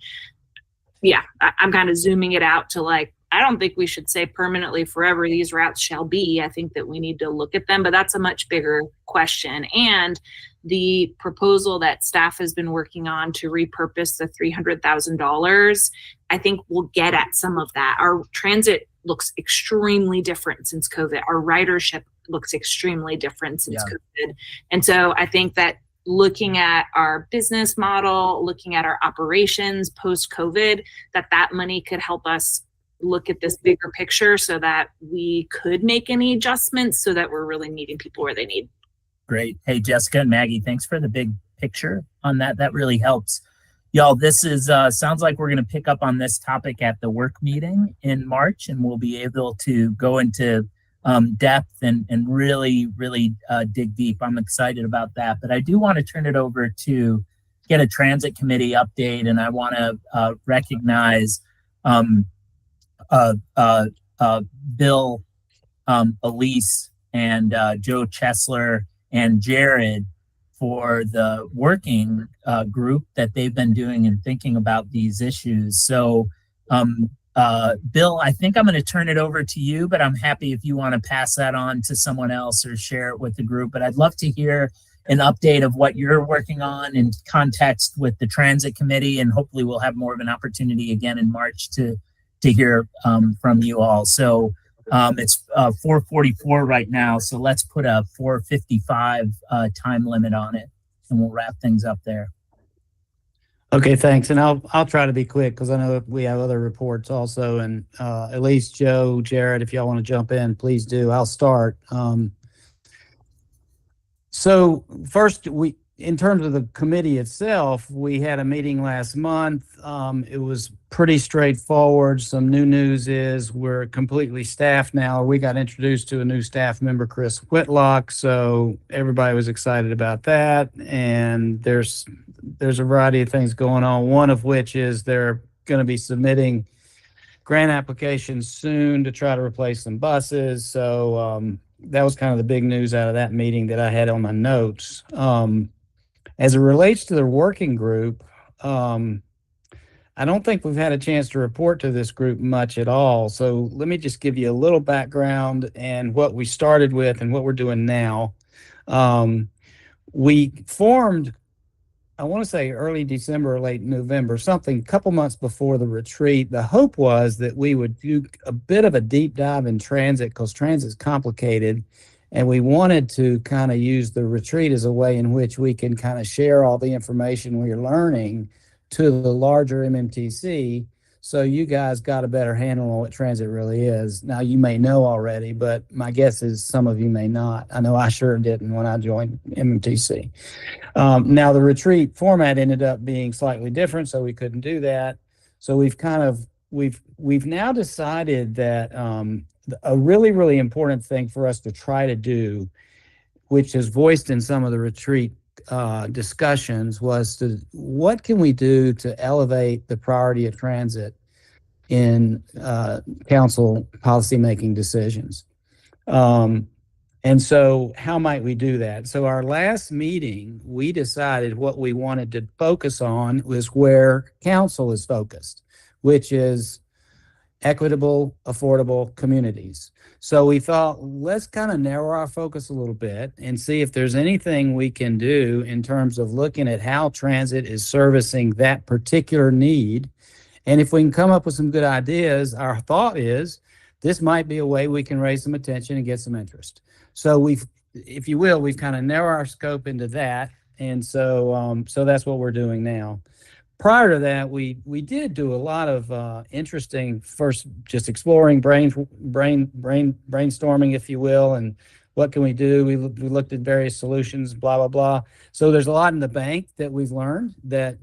yeah, I'm kind of zooming it out to like, I don't think we should say permanently forever these routes shall be. I think that we need to look at them, but that's a much bigger question. And the proposal that staff has been working on to repurpose the $300,000, I think we'll get at some of that. Our transit looks extremely different since COVID. Our ridership looks extremely different since COVID. And so I think that looking at our business model, looking at our operations post-COVID, that money could help us look at this bigger picture so that we could make any adjustments so that we're really meeting people where they need. Great. Hey, Jessica and Maggie, thanks for the big picture on that. That really helps. Y'all, this is sounds like we're going to pick up on this topic at the work meeting in March, and we'll be able to go into depth and really dig deep. I'm excited about that. But I do want to turn it over to get a transit committee update, and I want to recognize Bill, Elise, and Joe Chesler and Jared for the working group that they've been doing and thinking about these issues. So, Bill, I think I'm going to turn it over to you, but I'm happy if you want to pass that on to someone else or share it with the group. But I'd love to hear an update of what you're working on in context with the transit committee, and hopefully we'll have more of an opportunity again in March to hear from you all. So It's 4:44 right now, so let's put a 4:55 time limit on it, and we'll wrap things up there. Okay, thanks. And I'll try to be quick because I know we have other reports also. And at least Joe, Jared, if y'all want to jump in, please do. I'll start. So first, in terms of the committee itself, we had a meeting last month. It was pretty straightforward. Some new news is we're completely staffed now. We got introduced to a new staff member, Chris Whitlock. So everybody was excited about that. And there's a variety of things going on. One of which is they're going to be submitting grant applications soon to try to replace some buses. So that was kind of the big news out of that meeting that I had on my notes. As it relates to the working group, I don't think we've had a chance to report to this group much at all. So let me just give you a little background and what we started with and what we're doing now. We formed, I want to say early December or late November, something a couple months before the retreat. The hope was that we would do a bit of a deep dive in transit because transit's complicated. And we wanted to kind of use the retreat as a way in which we can kind of share all the information we're learning to the larger MMTC. So you guys got a better handle on what transit really is. Now you may know already, but my guess is some of you may not. I know I sure didn't when I joined MMTC. Now the retreat format ended up being slightly different, so we couldn't do that. So we've now decided that a really, really important thing for us to try to do, which is voiced in some of the retreat discussions, was what can we do to elevate the priority of transit in council policymaking decisions? And so how might we do that? So our last meeting, we decided what we wanted to focus on was where council is focused, which is equitable, affordable communities. So we thought, let's kind of narrow our focus a little bit and see if there's anything we can do in terms of looking at how transit is servicing that particular need. And if we can come up with some good ideas, our thought is this might be a way we can raise some attention and get some interest. So we've kind of narrowed our scope into that. And so that's what we're doing now. Prior to that, we did do a lot of interesting, first just exploring brainstorming, if you will, and what can we do? We looked at various solutions, blah, blah, blah. So there's a lot in the bank that we've learned that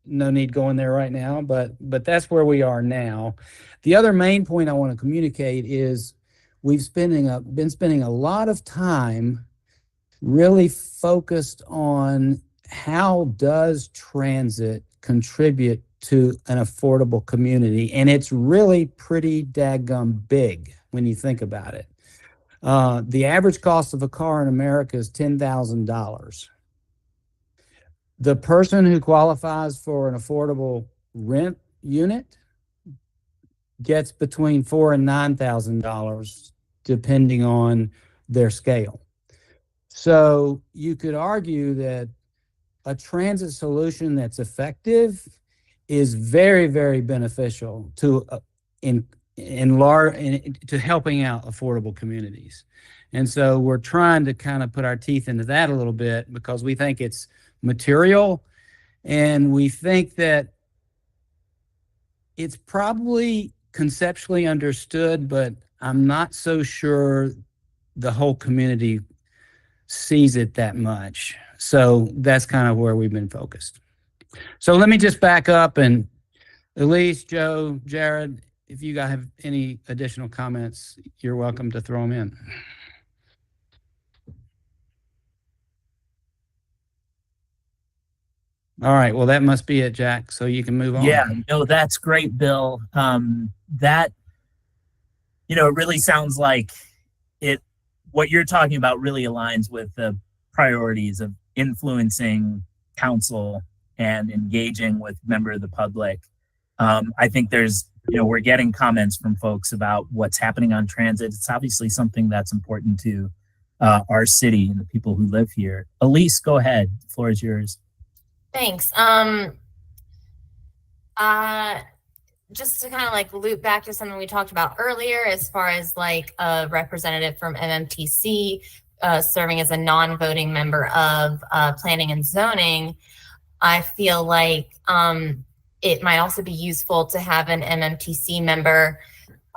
no need going there right now, but that's where we are now. The other main point I want to communicate is we've been spending a lot of time really focused on how does transit contribute to an affordable community, and it's really pretty daggum big when you think about it. The average cost of a car in America is $10,000. The person who qualifies for an affordable rent unit gets between $4,000 and $9,000, depending on their scale. So you could argue that a transit solution that's effective is very, very beneficial to to helping out affordable communities. And so we're trying to kind of put our teeth into that a little bit because we think it's material, and we think that it's probably conceptually understood, but I'm not so sure the whole community sees it that much. So that's kind of where we've been focused. So let me just back up, and Elise, Joe, Jared, if you guys have any additional comments, you're welcome to throw them in. All right, well, that must be it, Jack, so you can move on. Yeah, no, that's great, Bill. That, it really sounds like what you're talking about really aligns with the priorities of influencing council and engaging with members of the public. I think there's, we're getting comments from folks about what's happening on transit. It's obviously something that's important to our city and the people who live here. Elise, go ahead. The floor is yours. Thanks. just to kind of like loop back to something we talked about earlier, as far as like a representative from MMTC serving as a non-voting member of planning and zoning, I feel like it might also be useful to have an MMTC member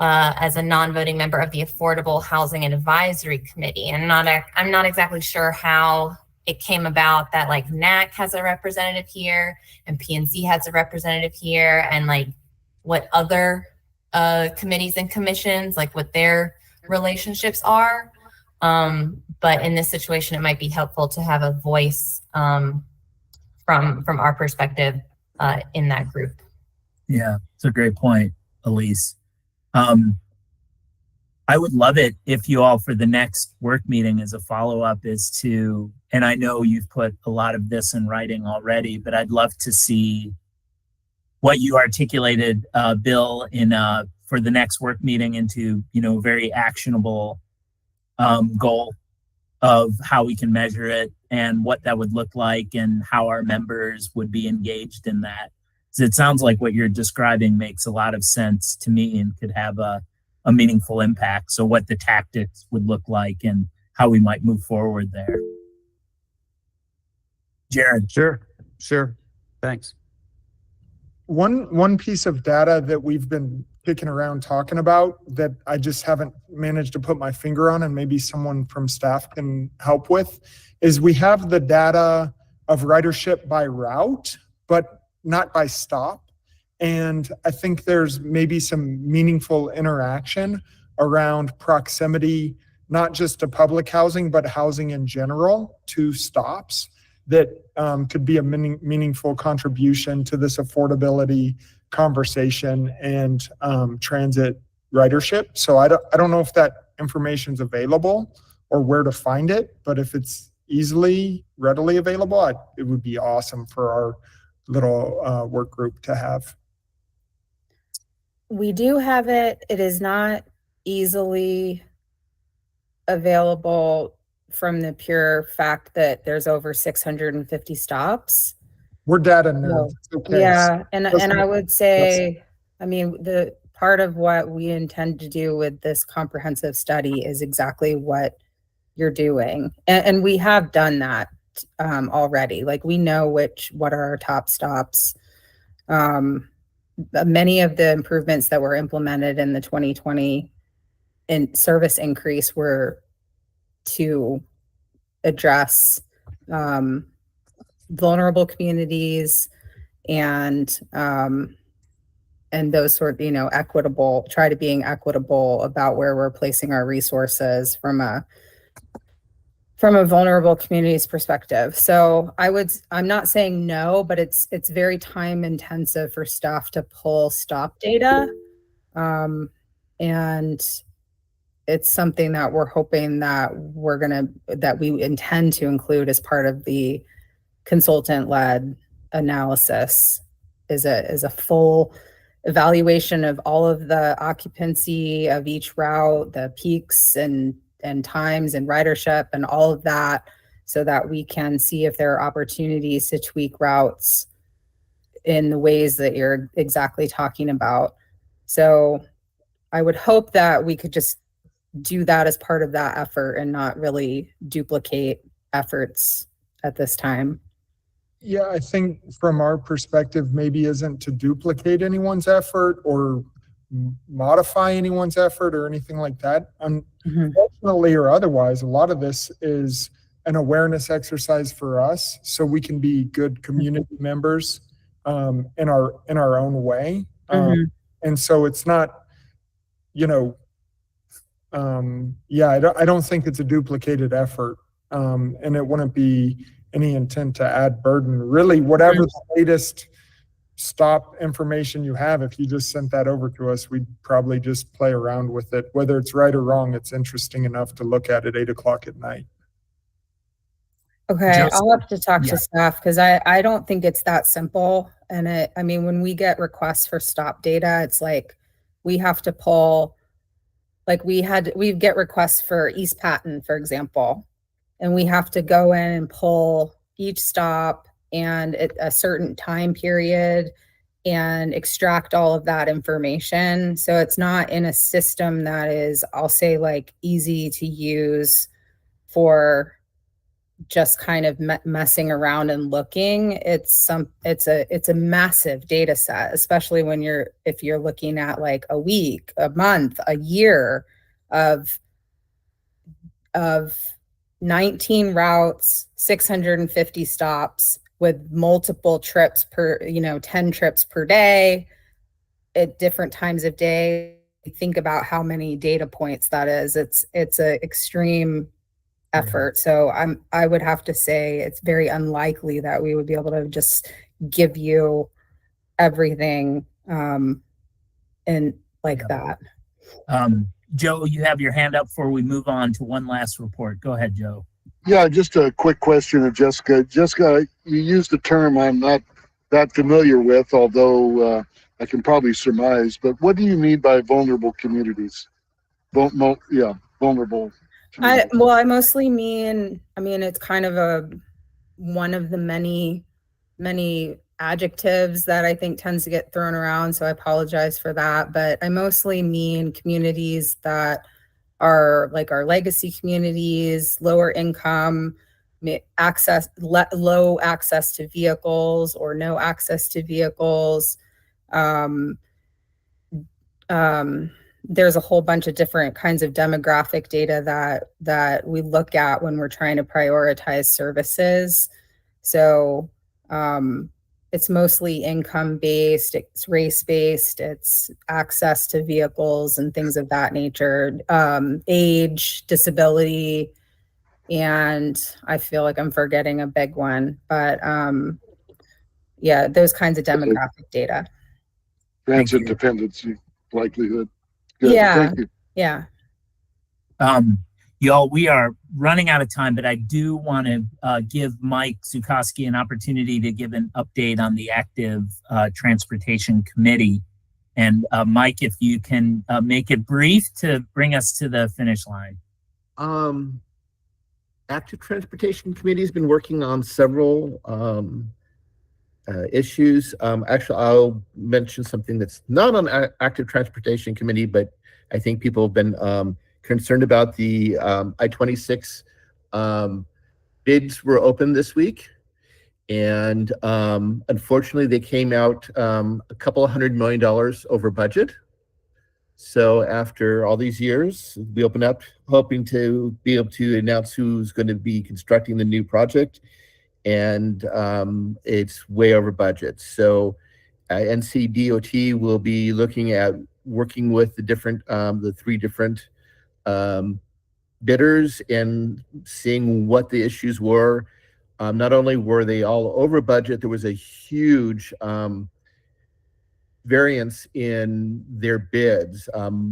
as a non-voting member of the Affordable Housing and Advisory Committee. And I'm not exactly sure how it came about that like NAC has a representative here and PNC has a representative here, and like what other committees and commissions, like what their relationships are. But in this situation, it might be helpful to have a voice from our perspective in that group. Yeah, it's a great point, Elise. I would love it if you all, for the next work meeting as a follow-up, is to, and I know you've put a lot of this in writing already, but I'd love to see what you articulated, Bill, in for the next work meeting into, you know, very actionable goal of how we can measure it and what that would look like and how our members would be engaged in that. So it sounds like what you're describing makes a lot of sense to me and could have a meaningful impact. So what the tactics would look like and how we might move forward there. Jared. Sure. Thanks. One piece of data that we've been kicking around talking about that I just haven't managed to put my finger on, and maybe someone from staff can help with, is we have the data of ridership by route, but not by stop. And I think there's maybe some meaningful interaction around proximity, not just to public housing, but housing in general to stops that could be a meaningful contribution to this affordability conversation and transit ridership. So I don't know if that information is available or where to find it, but if it's readily available, it would be awesome for our little work group to have. We do have it. It is not easily available from the pure fact that there's over 650 stops. We're data nerds. Okay. Yeah, and I would say, I mean, the part of what we intend to do with this comprehensive study is exactly what you're doing, and we have done that already. Like, we know what are our top stops. Many of the improvements that were implemented in the 2020 service increase were to address vulnerable communities and those sort of, equitable, try to being equitable about where we're placing our resources from a vulnerable communities perspective. So I'm not saying no, but it's very time intensive for staff to pull stop data. And it's something that we're hoping that we intend to include as part of the consultant-led analysis is a full evaluation of all of the occupancy of each route, the peaks and times and ridership and all of that, so that we can see if there are opportunities to tweak routes in the ways that you're exactly talking about. So I would hope that we could just do that as part of that effort and not really duplicate efforts at this time. Yeah, I think from our perspective, maybe isn't to duplicate anyone's effort or modify anyone's effort or anything like that. Unfortunately or otherwise, a lot of this is an awareness exercise for us, so we can be good community members in our own way. And so it's not, I don't think it's a duplicated effort, and it wouldn't be any intent to add burden. Really, whatever the latest stop information you have, if you just sent that over to us, we'd probably just play around with it. Whether it's right or wrong, it's interesting enough to look at 8:00 at night. Okay, I'll have to talk to staff because I don't think it's that simple. And when we get requests for stop data, it's like we have to pull, like we get requests for East Patton, for example, and we have to go in and pull each stop and at a certain time period and extract all of that information. So it's not in a system that is, I'll say, like easy to use for just kind of messing around and looking. It's a massive data set, especially when if you're looking at like a week, a month, a year of 19 routes, 650 stops with multiple trips per, 10 trips per day at different times of day. Think about how many data points that is. It's an extreme effort. So I would have to say it's very unlikely that we would be able to just give you everything and like that. Joe, you have your hand up before we move on to one last report. Go ahead, Joe. Yeah, just a quick question of Jessica. Jessica, you used a term I'm not that familiar with, although I can probably surmise, but what do you mean by vulnerable communities? Vulnerable. I mostly mean, it's kind of one of the many adjectives that I think tends to get thrown around. So I apologize for that. But I mostly mean communities that are like our legacy communities, lower income, low access to vehicles or no access to vehicles. There's a whole bunch of different kinds of demographic data that we look at when we're trying to prioritize services. So it's mostly income-based, it's race-based, it's access to vehicles and things of that nature, age, disability, and I feel like I'm forgetting a big one, but yeah, those kinds of demographic data. Transit dependency likelihood. Good. Yeah. Thank you. Yeah. Y'all, we are running out of time, but I do want to give Mike Zukoski an opportunity to give an update on the active transportation committee. And Mike, if you can make it brief to bring us to the finish line. Active transportation committee has been working on several issues. Actually, I'll mention something that's not on active transportation committee, but I think people have been concerned about the I-26 bids were open this week. And unfortunately, they came out a couple of $100 million over budget. So after all these years, we open up hoping to be able to announce who's going to be constructing the new project. And it's way over budget. So NCDOT will be looking at working with the three different bidders and seeing what the issues were. Not only were they all over budget, there was a huge variance in their bids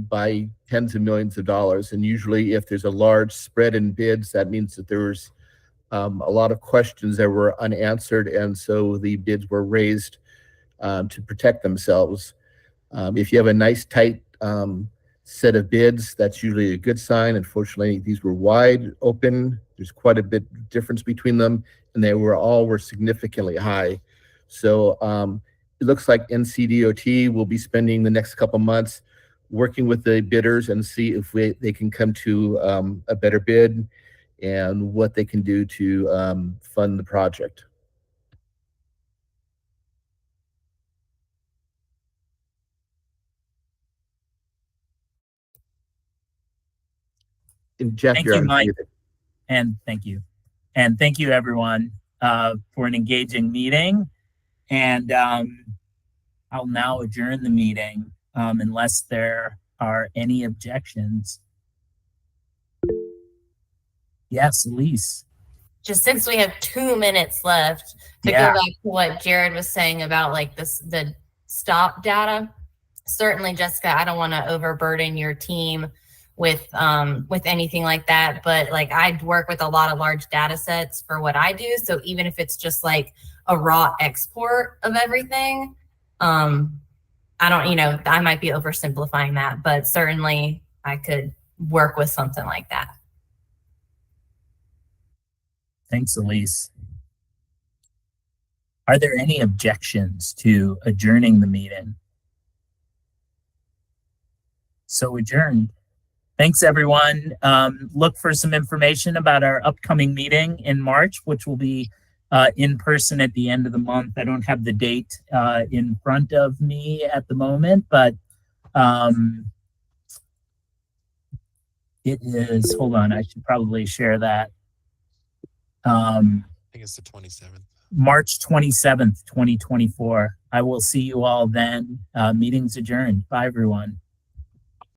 by tens of millions of dollars. And usually if there's a large spread in bids, that means that there's a lot of questions that were unanswered. And so the bids were raised to protect themselves. If you have a nice tight set of bids, that's usually a good sign. Unfortunately, these were wide open. There's quite a bit difference between them, and they were significantly high. So it looks like NCDOT will be spending the next couple months working with the bidders and see if they can come to a better bid and what they can do to fund the project. And Jeff, thank you, Mike. And thank you. And thank you, everyone, for an engaging meeting. And I'll now adjourn the meeting unless there are any objections. Yes, Elise. Just since we have 2 minutes left to go back to what Jared was saying about like the stop data. Certainly, Jessica, I don't want to overburden your team with anything like that, but like I work with a lot of large data sets for what I do. So even if it's just like a raw export of everything, I don't, I might be oversimplifying that, but certainly I could work with something like that. Thanks, Elise. Are there any objections to adjourning the meeting? So adjourned. Thanks, everyone. Look for some information about our upcoming meeting in March, which will be in person at the end of the month. I don't have the date in front of me at the moment, but it is, hold on, I should probably share that. I think it's the 27th. March 27th, 2024. I will see you all then. Meeting's adjourned. Bye, everyone.